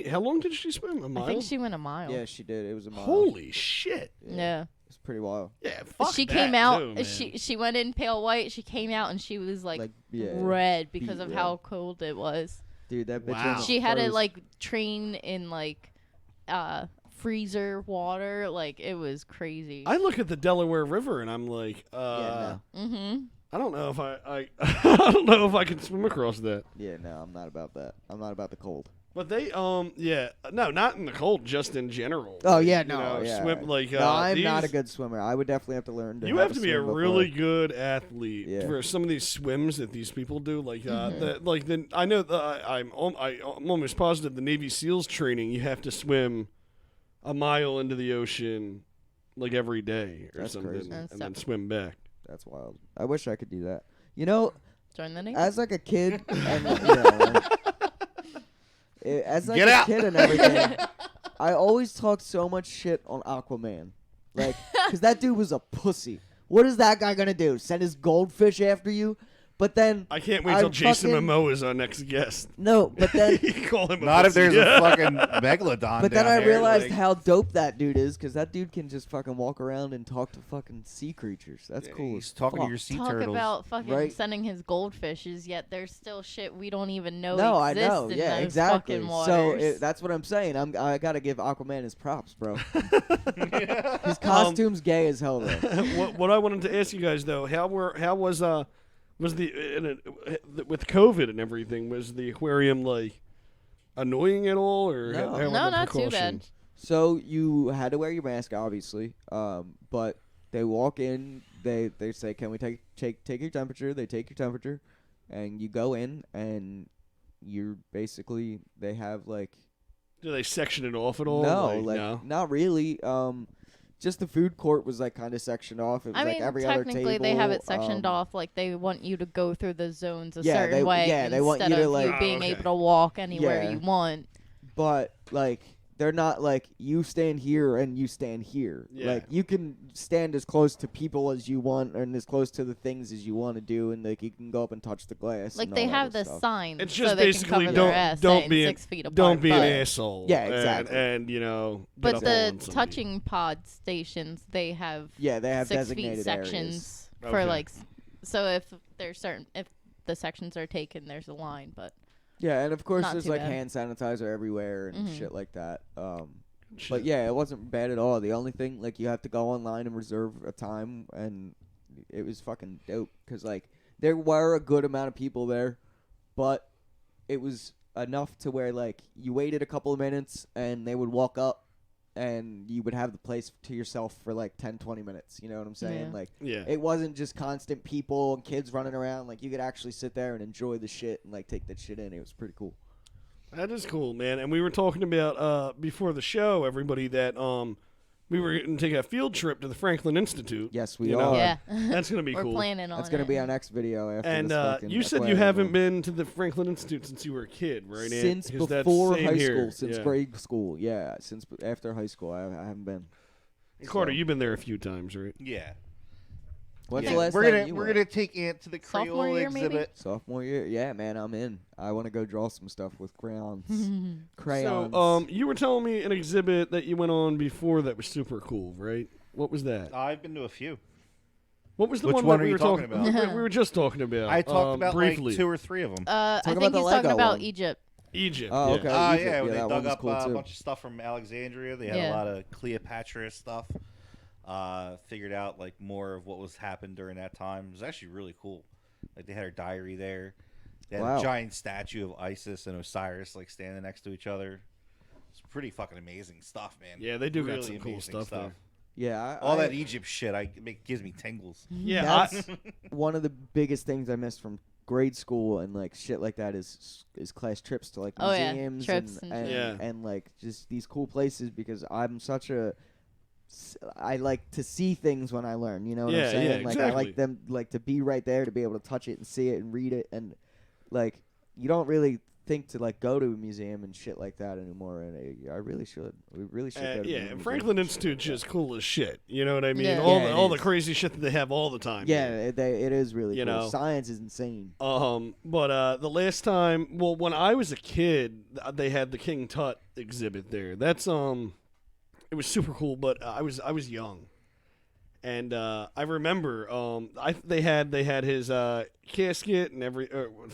How long did she swim? A mile? I think she went a mile. Yeah, she did. It was a mile. Holy shit! Yeah. It's pretty wild. Yeah, fuck She that came out. too, man. She went in pale white. She came out and she was like red because of how cold it was. Dude, that bitch. Wow. She had to froze. like train in like freezer water. Like it was crazy. I look at the Delaware River and I'm like, no. Mm-hmm. I don't know if I I don't know if I can swim across that. Yeah, no, I'm not about that. I'm not about the cold. But they yeah, no, not in the cold, just in general. Oh Like, yeah, you no, know, yeah. swim like no, I'm not a these- good swimmer. I would definitely have to learn to. You have to be a swim really before. good athlete Yeah. for some of these swims that these people do. Like, I know I'm almost positive the Navy SEALs training. You have to swim a mile into the ocean, like every day or That's something, crazy. and That's then swim back. That's wild. I wish I could do that. You know, Join the Navy. as like a kid, and you know, as like Get a out. kid and everything, I always talked so much shit on Aquaman, like, because that dude was a pussy. What is that guy gonna do? Send his goldfish after you? But then I can't wait I till Jason fucking- Momoa is our next guest. no, but then You call him a Not if pussy. there's a fucking megalodon. But then down I there, realized like- how dope that dude is, because that dude can just fucking walk around and talk to fucking sea creatures. That's cool. He's as talking to fuck. your sea Talk turtles. about fucking Right. sending his goldfishes, yet there's still shit we don't even know No, I exists know. in Yeah, those exactly. fucking So waters. that's what I'm saying. I gotta give Aquaman his props, bro. His costume's gay as hell, though. what I wanted to ask you guys though, how was with COVID and everything, was the aquarium like annoying at all, or No. how were No, the not too bad. precautions? So you had to wear your mask, obviously. But they walk in. They say, "Can we take your temperature?" They take your temperature, and you go in, and you're basically they have like Do they section it off at all? no, no. not really. Just the food court was like kind of sectioned off. It was I like mean, every other technically table. they have it sectioned off. Like they want you to go through the zones a Yeah, certain they- way yeah, they want you instead to, of like- you being Oh, okay. able to walk anywhere Yeah. you want. But like they're not like you stand here and you stand here. Yeah. Like you can stand as close to people as you want and as close to the things as you want to do, and like you can go up and touch the glass. Like and they all that have good the stuff. sign It's so just they basically can cover their ass don't saying be 6 feet apart. don't be an but, asshole. Yeah, exactly. And you know, get But up the on somebody. touching pod stations, they have Yeah, they have 6 feet designated sections Okay. for like. So if the sections are taken, there's a line. But Yeah, and of course Not there's too like bad. hand sanitizer everywhere and Mhm. shit like that. Shit. But yeah, it wasn't bad at all. The only thing, like, you have to go online and reserve a time, and it was fucking dope. Because, like, there were a good amount of people there, but it was enough to where, like, you waited a couple of minutes, and they would walk up, and you would have the place to yourself for, like, 10, 20 minutes. You know what I'm saying? Yeah. Like, yeah. it wasn't just constant people and kids running around. Like, you could actually sit there and enjoy the shit and, like, take that shit in. It was pretty cool. That is cool, man. And we were talking about before the show, everybody, that we were going to take a field trip to the Franklin Institute. Yes, we You are. know, yeah, That's going to be we're cool. planning on That's going to it. be our next video after And this fucking you said you aquarium haven't one. been to the Franklin Institute since you were a kid, right? Ant? Since 'Cause that's before same high here. school, since Yeah. grade school. Yeah, since after high school, I haven't been. And Carter, so- you've been there a few times, right? Yeah. When's Yeah. the last we're time gonna you we're went? gonna take Ant to the Sophomore Creole year, maybe? exhibit. Sophomore year? Yeah, man, I'm in. I want to go draw some stuff with crayons. Crayons. So, you were telling me an exhibit that you went on before that was super cool, right? What was that? I've been to a few. What was the Which one one that are we you were talking about? we were just talking about. I talked about briefly. like 2 or 3 of them. I Talk about think the he's talking Lego about one. Egypt. Egypt. Oh, yeah. okay. Yeah, Egypt. when Yeah, they that dug one was up cool, a too. bunch of stuff from Alexandria. They had Yeah. a lot of Cleopatra stuff. Figured out like more of what was happened during that time. It was actually really cool. Like they had her diary there. They had Wow. a giant statue of Isis and Osiris like standing next to each other. It's pretty fucking amazing stuff, man. Yeah, they do got really some cool amazing stuff there. Yeah, All that Egypt shit, gives me tingles. Yeah, That's one of the biggest things I missed from grade school and like shit like that is class trips to like Oh, yeah. museums Trips and, and shit. Yeah. and like just these cool places, because I'm such a I like to see things when I learn. You know what Yeah, I'm saying? yeah, Like I exactly. like them like to be right there to be able to touch it and see it and read it, and like you don't really think to like go to a museum and shit like that anymore. And I really should. We really should. Go to Yeah, museums and Franklin and shit like Institute's that. just cool as shit. You know what I mean? Yeah. All Yeah, the it all the is. crazy shit that they have all the time. Yeah, man. it is really You cool. know? Science is insane. But the last time, well, when I was a kid, they had the King Tut exhibit there. That's it was super cool. But I was young, and I remember they had his casket and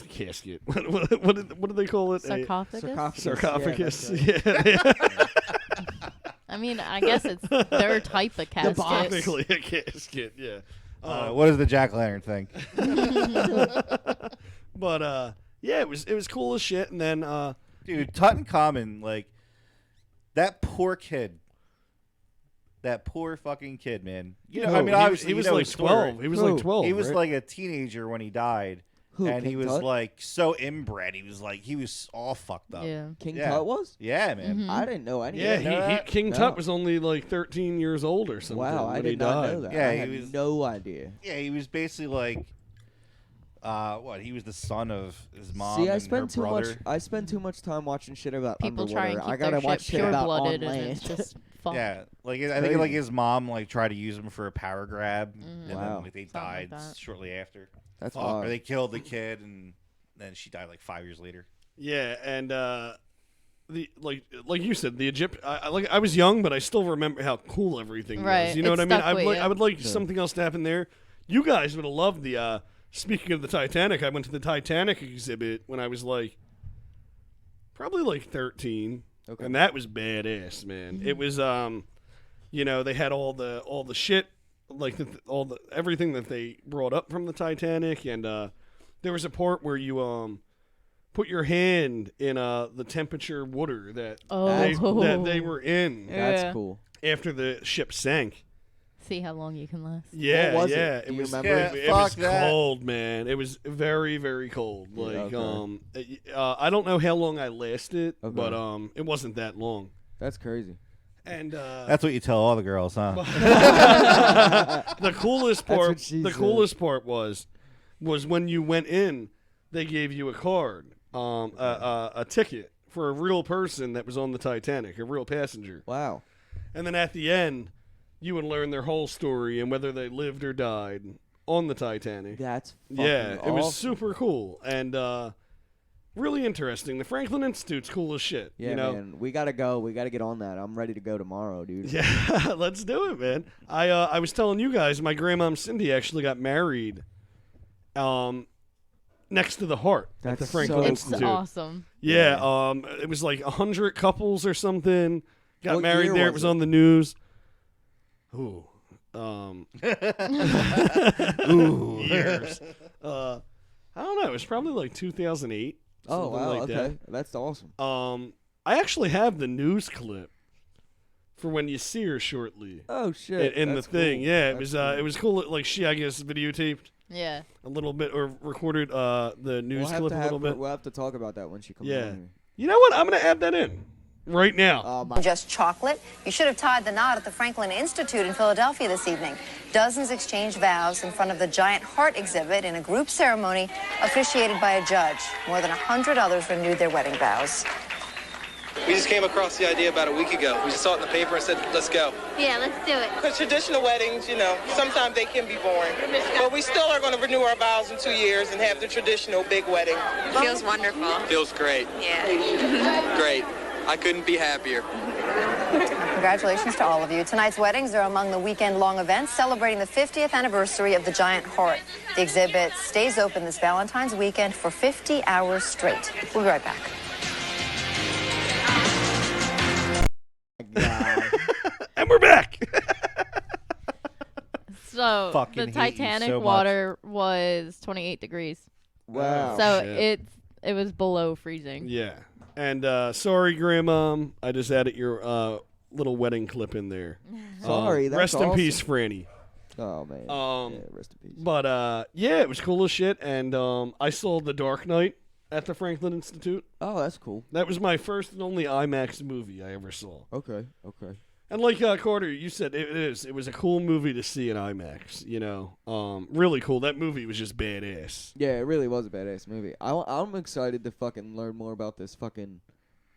casket. What did they call it? Sarcophagus. Sarcophagus. Yeah, that's right. Yeah. I mean, I guess it's their type of casket. Technically a casket. Yeah. What is the jack-o'-lantern thing? But yeah, it was cool as shit. And then Dude, Tutankhamun, like, that poor kid. That poor fucking kid, man. You know, I mean, obviously, he was you know like his story. 12. He was Who? like 12. He was right? like a teenager when he died. Who, And he King was Tut? like so inbred. He was all fucked up. Yeah. King Yeah. Tut was? Yeah, man. Mhm. I didn't know any. Yeah, of that. King No. Tut was only like 13 years old or something. Wow, when I he did not died. know that. Yeah, I he had was- no idea. Yeah, he was basically like, he was the son of his mom See, and I her spend too brother. much. I spend too much time watching shit about People try underwater. and keep I gotta their watch shit shit about on pure-blooded, and land. it's just fucked. Yeah, like I crazy. think like his mom like tried to use him for a power grab, and Wow. then like, they Something like died that. shortly after. That's Or wild. they killed the kid, and then she died like 5 years later. Yeah, and the like you said, the I was young, but I still remember how cool everything Right, was. You know it what I mean? stuck with you. I would like Yeah. something else to happen there. You guys would have loved the. Speaking of the Titanic, I went to the Titanic exhibit when I was like, probably like 13, Okay. and that was badass, man. It was you know, they had all the shit, like all the everything that they brought up from the Titanic, and there was a part where you put your hand in the temperature water that Oh. they were in That's Yeah. cool. after the ship sank. See how long you can last. Yeah, was it? yeah. Do you was remember? it Yeah, was fuck that. cold, man. It was very, very cold. Yeah, Like okay. I don't know how long I lasted, Okay. but it wasn't that long. That's crazy. And That's what you tell all the girls, huh? the coolest That's part what she said. coolest part was when you went in, they gave you a card, a ticket for a real person that was on the Titanic, a real passenger. Wow. And then at the end, you would learn their whole story and whether they lived or died on the Titanic. That's fucking Yeah, it was awesome. super cool and really interesting. The Franklin Institute's cool as shit. Yeah, you know? man. We gotta go. We gotta get on that. I'm ready to go tomorrow, dude. Yeah, let's do it, man. I was telling you guys, my grandmom Cindy actually got married, next to the Heart at the That's Franklin so It's Institute. awesome. Yeah, it was like 100 couples or something got What married year there. It was was it? on the news. Ooh, Ooh. years. I don't know. It was probably like 2008. Oh something wow. like Okay. That's awesome. that. I actually have the news clip for when you see her shortly Oh shit. in the That's thing. cool. Yeah, That's it was cool. Like she, I guess, videotaped Yeah. a little bit or recorded the news We'll have clip to a little bit. We'll have to talk about that when she comes Yeah. on here. You know what? I'm gonna add that in right now. Oh my. Just chocolate. You should have tied the knot at the Franklin Institute in Philadelphia this evening. Dozens exchanged vows in front of the giant heart exhibit in a group ceremony officiated by a judge. More than 100 others renewed their wedding vows. We just came across the idea about a week ago. We just saw it in the paper and said, let's go. Yeah, let's do it. Because traditional weddings, you know, sometimes they can be boring. But we still are going to renew our vows in 2 years and have the traditional big wedding. Feels wonderful. Feels great. Yeah. Great. I couldn't be happier. Congratulations to all of you. Tonight's weddings are among the weekend-long events celebrating the 50th anniversary of the giant heart. The exhibit stays open this Valentine's weekend for 50 hours straight. We'll be right back. God. And we're back. So Fucking the hate you Titanic so much. water was 28 degrees. Wow. So shit. it was below freezing. Yeah. And sorry, Grandmom. I just added your little wedding clip in there. Sorry. That's rest in awesome. peace, Franny. Oh man. Yeah, rest in peace. But yeah, it was cool as shit. And I saw The Dark Knight at the Franklin Institute. Oh, that's cool. That was my first and only IMAX movie I ever saw. Okay. Okay. And like Carter, you said it is. It was a cool movie to see in IMAX. You know, really cool. That movie was just badass. Yeah, it really was a badass movie. I'm excited to fucking learn more about this fucking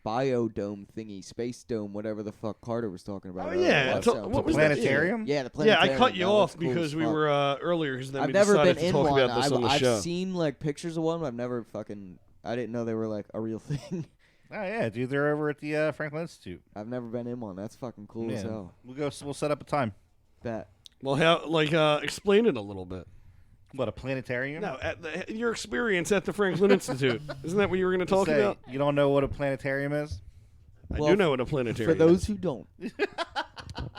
biodome thingy, space dome, whatever the fuck Carter was talking about. Oh earlier. yeah, That sounds what was cool. that? Planetarium? Yeah, the Yeah, planetarium. I cut you That off looks cool because as we fuck. were earlier. Because then I've we never decided been to in talk one. about this on the I've show. seen like pictures of one, but I've never fucking. I didn't know they were like a real thing. Oh yeah, dude, they're over at the Franklin Institute. I've never been in one. That's fucking cool as hell. We'll set up a time. Bet. Well, how explain it a little bit. What, a planetarium? No, your experience at the Franklin Institute. Isn't that what you were going to talk about? You don't know what a planetarium is? I do know what a planetarium For those is. who don't.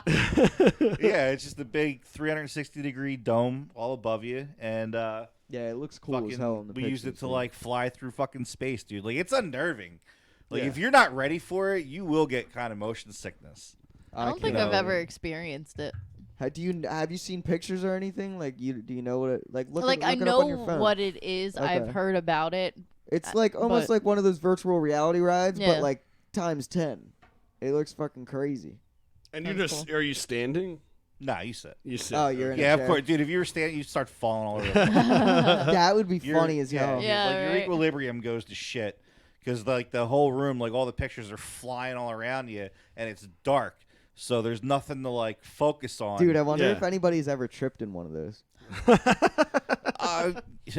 Yeah, it's just a big 360-degree dome all above you, and yeah, it looks cool as hell in the we used it pictures, to man. like fly through fucking space, dude. Like, it's unnerving. Like, Yeah. if you're not ready for it, you will get kind of motion sickness. I don't think I've ever experienced it. Have you seen pictures or anything? Like, do you know what it like? Look Like it, I look it up on your know phone. what it is. I've Okay. heard about it. It's like almost but- like one of those virtual reality rides, Yeah. but like times 10. It looks fucking crazy. And you That's just cool. are you standing? Nah, you sit. You sit. Oh, you're in Yeah, a of chair. course, dude. If you were standing, you'd start falling all over. The place. That would be Your- funny as hell. dude, Yeah, like your right. equilibrium goes to shit because like the whole room, like all the pictures are flying all around you, and it's dark, so there's nothing to like focus on. Dude, I wonder Yeah. if anybody's ever tripped in one of those.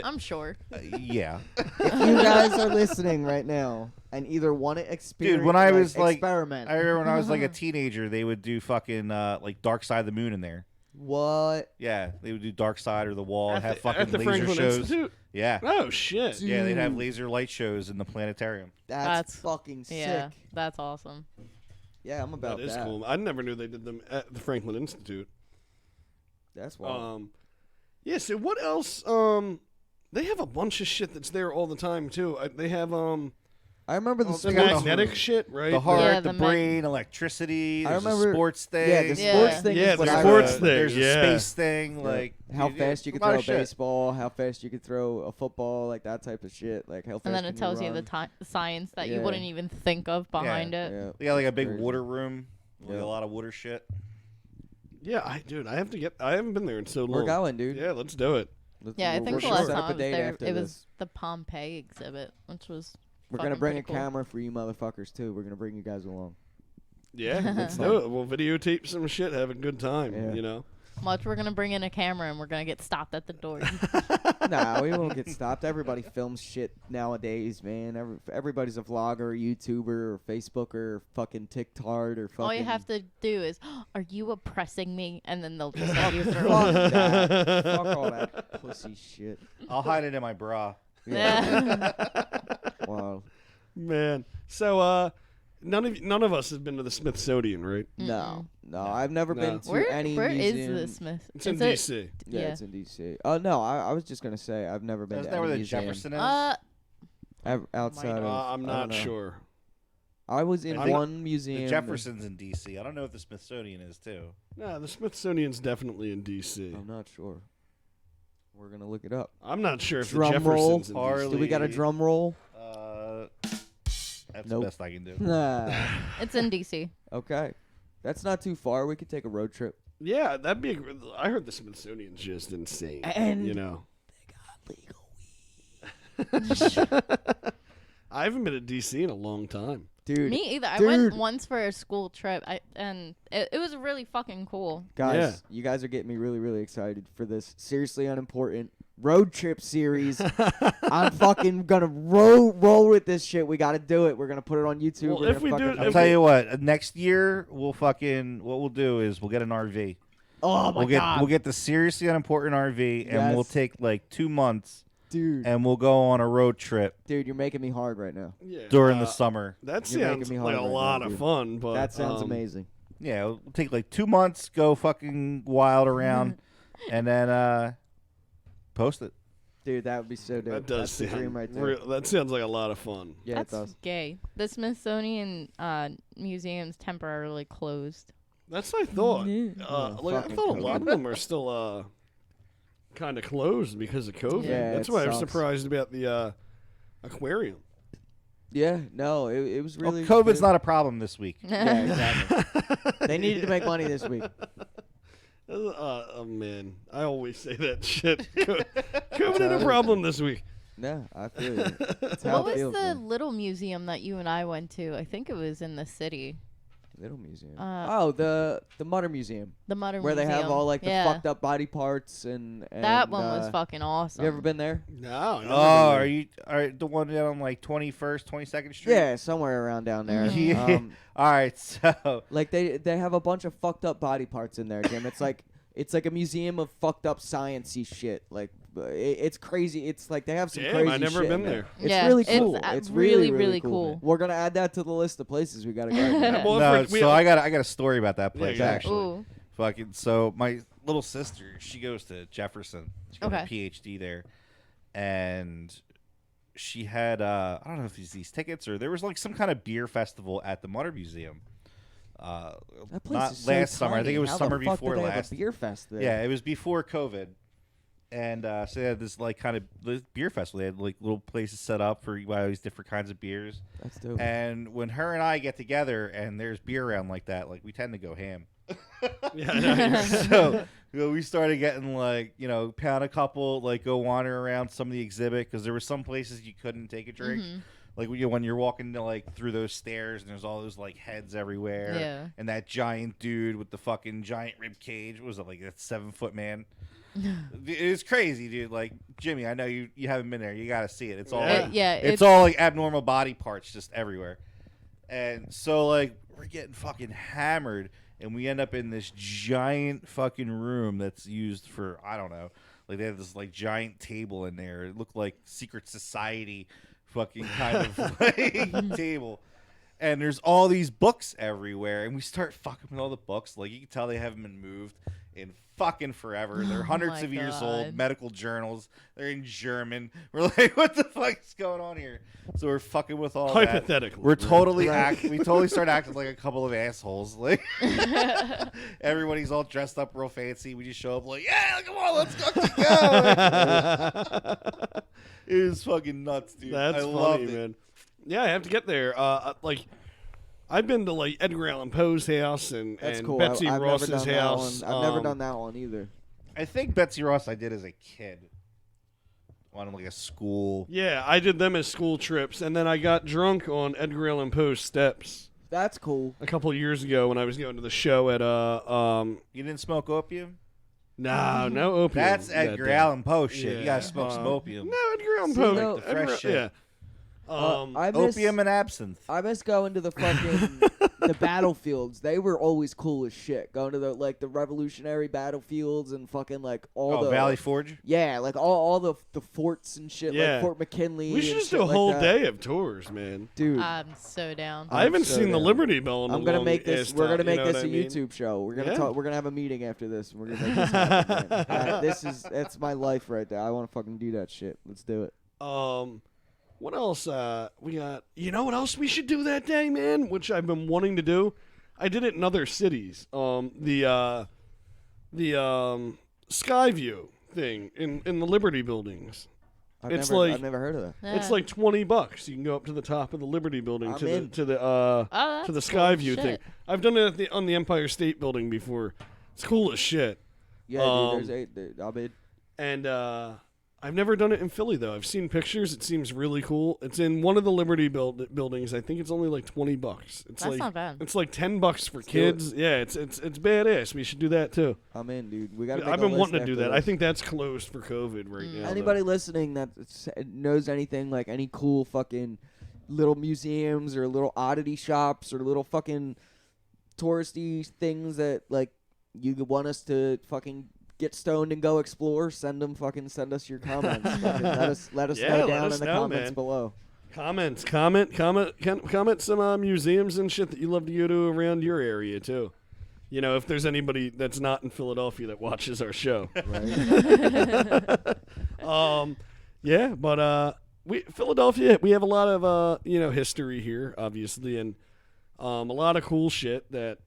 I'm sure. Yeah, If you guys are listening right now and either want to experience, dude. When I was like, experiment. I remember when I was like a teenager, they would do fucking like Dark Side of the Moon in there. What? Yeah, they would do Dark Side or the Wall, At have the- fucking at the laser Franklin shows. Institute? Yeah, Oh shit. yeah, they'd have Dude. laser light shows in the planetarium. That's fucking sick. Yeah, that's awesome. Yeah, I'm about That is that. cool. I never knew they did them at the Franklin Institute. That's wild. Yeah. So what else? They have a bunch of shit that's there all the time too. They have I remember the the sports magnetic room. shit, right? The heart, Yeah, the, the brain, electricity. I There's remember- a sports thing. Yeah, the Yeah. sports thing Yeah, is what the I sports read. thing. There's a yeah. space thing, Yeah. like How dude, fast you could a lot throw a of shit. baseball, how fast you could throw a football, like that type of shit. Like how fast And then can it tells you run. the science that Yeah. you wouldn't even think of behind it. Yeah. They got like a big Crazy. water room, like Yeah. a lot of water shit. Yeah, I haven't been there in so long. We're going, dude. Yeah, let's do it. Yeah, I we're think the gonna last set time up I a was date there, after it this. was the Pompeii exhibit, which was We're gonna fucking bring a pretty cool. camera for you motherfuckers too. We're gonna bring you guys along. Yeah, let's do it. We'll videotape some shit, have a good time. Yeah. You know. Watch, we're gonna bring in a camera and we're gonna get stopped at the door. Nah, we won't get stopped. Everybody films shit nowadays, man. Everybody's a vlogger, YouTuber, or Facebooker, or fucking TikTok, or fucking. All you have to do is, are you oppressing me? And then they'll just let you through. Fuck that. Fuck all that pussy shit. I'll hide it in my bra. Yeah. Wow. Man. So none of us have been to the Smithsonian, right? No, I've never No. been to Where any is museum. the Smith? It's in Is it- DC. Yeah, Yeah. it's in DC. Oh no, I was just gonna say I've never been Isn't to that where any the museum Jefferson is? outside of. I'm I not don't know. sure. I was in I think one museum. The Jefferson's in D.C. I don't know if the Smithsonian is too. No, the Smithsonian's definitely in DC. I'm not sure. We're gonna look it up. I'm not sure if Drum the roll. Jefferson's in Harley. Do we got a drum roll? That's Nope. the best I can do. Nah. It's in DC. Okay, that's not too far. We could take a road trip. Yeah, that'd be. I heard the Smithsonian's just insane. And you know, they got legal I haven't been to DC in a long time. dude. Me either. I Dude. went once for a school trip, and it was really fucking cool. Guys, Yeah. you guys are getting me really, really excited for this seriously unimportant road trip series. I'm fucking gonna roll with this shit. We gotta do it. We're gonna put it on YouTube. Well, We're if gonna we fucking do it- I'll tell you what. Next year we'll what we'll do is we'll get an RV. Oh my god, We'll get the seriously unimportant RV, and we'll Yes. take like 2 months, dude. and we'll go on a road trip Dude, you're making me hard right now. Yeah, during the summer. That You're making sounds me like a hard right lot now, of dude. fun. But That sounds amazing. Yeah, we'll take like 2 months, go fucking wild around, and then post it. Dude, that would be so dope. That does That's the dream sound. right there. That sounds like a lot of fun. Yeah, That's it does. gay. The Smithsonian museum's temporarily closed. That's what I thought. Yeah. Like, I fucking thought a lot of COVID. them are still kind of closed because of COVID. Yeah, That's it why I'm sucks. surprised about the aquarium. Yeah, no, it was really. COVID's not a problem this week. Yeah, exactly. They needed to make money this week. Oh man, I always say that shit. COVID ain't a problem this week. Yeah, I feel you. That's how What it was feels, the man. little museum that you and I went to? I think it was in the city. Little museum. The Mutter Museum. The Mutter where Museum. they have all like the Yeah. fucked up body parts and That one was fucking awesome. You ever been there? No. Are the one down on like 21st, 22nd Street? Yeah, somewhere around down there. Yeah. All right, so like they have a bunch of fucked up body parts in there, Jim. It's like a museum of fucked up sciencey shit. Like it's crazy. It's like they have some Damn, crazy I've never shit been in there. It's Yeah, really it's, cool. It's really, really cool. man. We're gonna add that to the list of places we gotta go. No, so I got a story about that place Yeah, actually. Ooh. Fucking so my little sister, she goes to Jefferson. She got her Okay. PhD there, and she had I don't know if these tickets or there was like some kind of beer festival at the Mutter Museum. That place Not is so last summer. I think tiny. it was How summer the fuck before did they have last. a beer fest there? Yeah, it was before COVID. And so they had this like kind of this beer festival. They had like little places set up for all these different kinds of beers. That's dope. And when her and I get together and there's beer around like that, like we tend to go ham. Yeah, I know. So we started getting like pound a couple, like go wander around some of the exhibit because there were some places you couldn't take a drink. Mhm. Like when you're walking like through those stairs and there's all those like heads everywhere. Yeah. And that giant dude with the fucking giant rib cage. What was it, like that 7-foot man? It's crazy, dude. Like Jimmy, I know you haven't been there. You got to see it. It's all like, it's all like abnormal body parts just everywhere. And so like we're getting fucking hammered, and we end up in this giant fucking room that's used for I don't know. Like they have this like giant table in there. It looked like secret society fucking kind of like table. And there's all these books everywhere, and we start fucking with all the books. Like you can tell they haven't been moved in fucking forever. They're hundreds my of years God. old. Medical journals. They're in German. We're like, what the fuck is going on here? So we're fucking with all Hypothetically. that. We're totally Right. we totally start acting like a couple of assholes. Like everybody's all dressed up real fancy. We just show up like, yeah, come on, let's go. It is fucking nuts, dude. That's I funny, loved it. man. Yeah, I have to get there. Like, I've been to like Edgar Allan Poe's house and That's and cool. Betsy I've Ross's never done that house. one. I've never done that one either. I think Betsy Ross I did as a kid. On like a school. Yeah, I did them as school trips, and then I got drunk on Edgar Allan Poe's steps That's cool. a couple of years ago when I was going to the show at You didn't smoke opium? no opium. That's that Edgar day. Allan Poe shit. Yeah. You gotta smoke some opium. No, Edgar Allan See, Poe. no, the fresh Edgar- shit. Yeah. I miss, Opium and absinthe. I miss going to the fucking the battlefields. They were always cool as shit. Going to the revolutionary battlefields and fucking like all the Valley Forge? Yeah, like all the forts and shit, Yeah. like Fort McKinley. We should and just shit do a like whole that. day of tours, man. Dude. I'm so down. I haven't so seen the down. Liberty Bell in a I'm gonna long make this. ass We're gonna time, make you know this what a I mean? YouTube show. We're gonna Yeah. talk. We're gonna have a meeting after this. And we're gonna make this happen. Man. That's my life right there. I want to fucking do that shit. Let's do it. What else we got? You know what else we should do that day, man? Which I've been wanting to do. I did it in other cities. The Skyview thing in the Liberty buildings. I've It's never heard of that. It's like $20. You can go up to the top of the Liberty Building I'm to in. the that's to the cool Skyview shit. thing. I've done it on the Empire State Building before. It's cool as shit. Yeah, dude. There's 8. I'll be. And I've never done it in Philly though. I've seen pictures. It seems really cool. It's in one of the Liberty buildings. I think it's only like $20. It's That's like not bad. It's like $10 for do it. kids. Yeah, it's badass. We should do that too. I'm in, dude. We gotta. I've make a been list wanting to do after that. I this. think that's closed for COVID right now. though. Anybody listening that knows anything, like any cool fucking little museums or little oddity shops or little fucking touristy things that like you want us to fucking get stoned and go explore, send us your comments. Fucking let us Yeah, know let down us in the know, comments man. below. Comment some museums and shit that you love to go to around your area too. You know, if there's anybody that's not in Philadelphia that watches our show. Yeah, but Philadelphia, we have a lot of history here, obviously, and a lot of cool shit that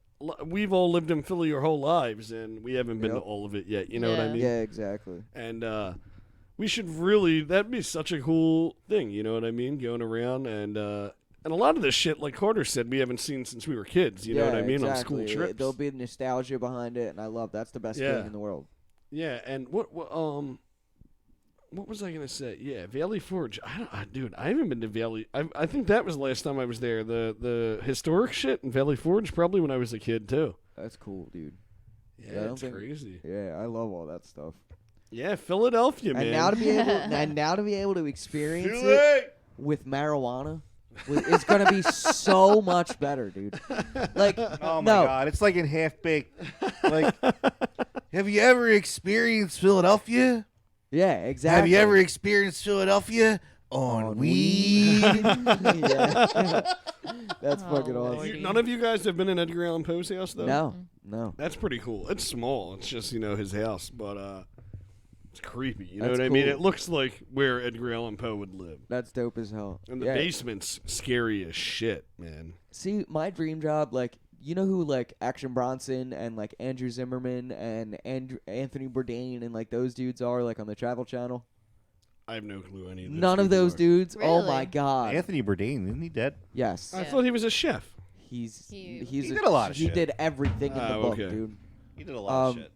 we've all lived in Philly our whole lives, and we haven't been to Yep. all of it yet. You know what I Yeah. mean? Yeah, exactly. And We should really. That'd be such a cool thing. You know what I mean? Going around and a lot of this shit, like Carter said, we haven't seen since we were kids. You know what I mean? Exactly. On school trips. There'll be nostalgia behind it, and I love that's the best feeling in the world. Yeah, and what was I gonna say? Yeah, Valley Forge. Dude, I haven't been to Valley. I think that was the last time I was there. The historic shit in Valley Forge, probably when I was a kid too. That's cool, dude. Yeah, it's crazy. Yeah, I love all that stuff. Yeah, Philadelphia, man. And now to be able to experience it with marijuana is going to be so much better, dude. Like, oh my god, it's like in Half Baked. Like, have you ever experienced Philadelphia? Yeah, exactly. Have you ever experienced Philadelphia on weed? Yeah. That's fucking awesome. None of you guys have been in Edgar Allan Poe's house, though? No. That's pretty cool. It's small. It's just, his house, but it's creepy. You know That's what I mean? cool. It looks like where Edgar Allan Poe would live. That's dope as hell. And the basement's scary as shit, man. See, my dream job, like, you know who, like, Action Bronson and, like, Andrew Zimmerman and Anthony Bourdain and, like, those dudes are, like, on the Travel Channel? I have no clue any of those. None of those dudes? Really? Oh, my God. Anthony Bourdain, isn't he dead? Yes. I thought he was a chef. He did a lot of shit. He did everything in the book, dude. He did a lot of shit.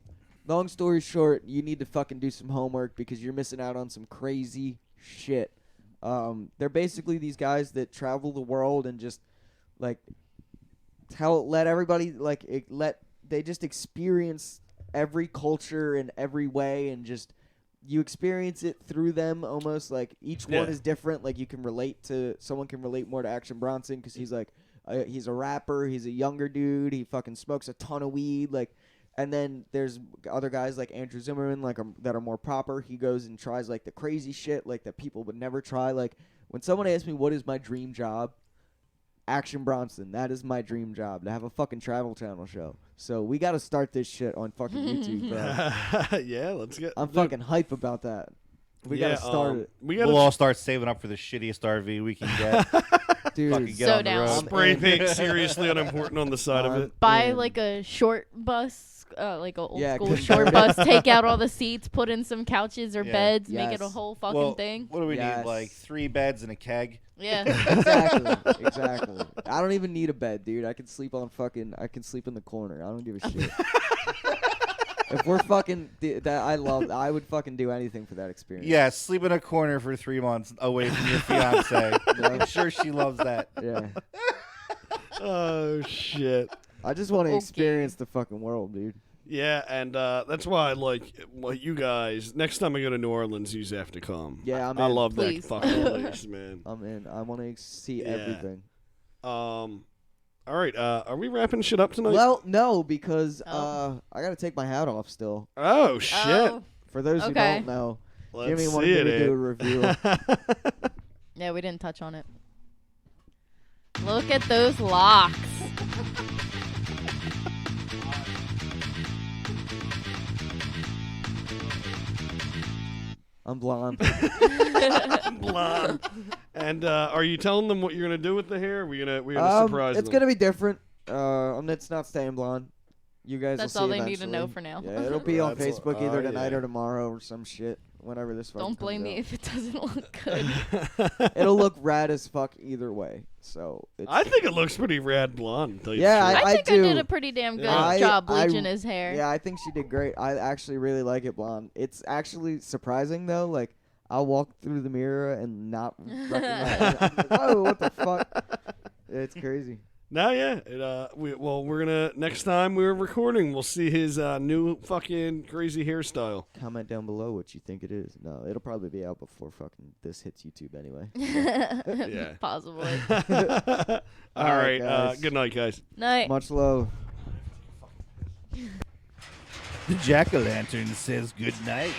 Long story short, you need to fucking do some homework because you're missing out on some crazy shit. They're basically these guys that travel the world and just, like, let everybody, like, they just experience every culture in every way and just, you experience it through them almost, like, each one is different. Like, someone can relate more to Action Bronson because he's, like, he's a rapper, he's a younger dude, he fucking smokes a ton of weed, like, and then there's other guys like Andrew Zimmerman, like that are more proper. He goes and tries like the crazy shit, like that people would never try. Like when someone asks me what is my dream job, Action Bronson. That is my dream job, to have a fucking Travel Channel show. So we got to start this shit on fucking YouTube, bro. Yeah, let's get. I'm fucking hype about that. We gotta start it. We'll all start saving up for the shittiest RV we can get. Dude, fucking get so on the down. road. Spray paint seriously unimportant on the side of it. Buy like a short bus. Like a old school convert short it. bus, take out all the seats, put in some couches or beds, make it a Yes. whole fucking thing. What do we Yes. need? Like 3 beds and a keg? Yeah. Exactly. I don't even need a bed, dude. I can sleep in the corner. I don't give a shit. If we're fucking, I would fucking do anything for that experience. Yeah, sleep in a corner for 3 months away from your fiance. I'm sure she loves that. Yeah. Oh shit. I just want to experience the fucking world, dude. Yeah, and that's why I like you guys. Next time I go to New Orleans, you have to come. Yeah, I'm I in. love Please. that fucking place, man. I'm in. I want to see everything. All right. Are we wrapping shit up tonight? Well, no, because I got to take my hat off still. Oh shit. Oh. For those who Okay. don't know, Let's Jimmy see wanted me to it. do a review. Yeah, we didn't touch on it. Look at those locks. I'm blonde. Blonde. And are you telling them what you're gonna do with the hair? We're gonna surprise It's them. gonna be different. It's not staying blonde. You guys That's will see all they need to eventually. know for now. Yeah, it'll be on That's Facebook either tonight yeah. or tomorrow or some shit. Whenever this fucking Don't blame comes me out. if it doesn't look good. It'll look rad as fuck either way. So I think it looks pretty rad blonde. To tell you Yeah, the truth. I think I do. did a pretty damn good Yeah. job bleaching his hair. Yeah, I think she did great. I actually really like it blonde. It's actually surprising though. Like I'll walk through the mirror and not recognize it. I'm like, whoa, what the fuck? It's crazy. No, yeah. We're gonna next time we're recording, we'll see his new fucking crazy hairstyle. Comment down below what you think it is. No, it'll probably be out before fucking this hits YouTube anyway. Yeah. Possibly. All right. guys. Good night, guys. Night. Much love. The jack-o'-lantern says good night.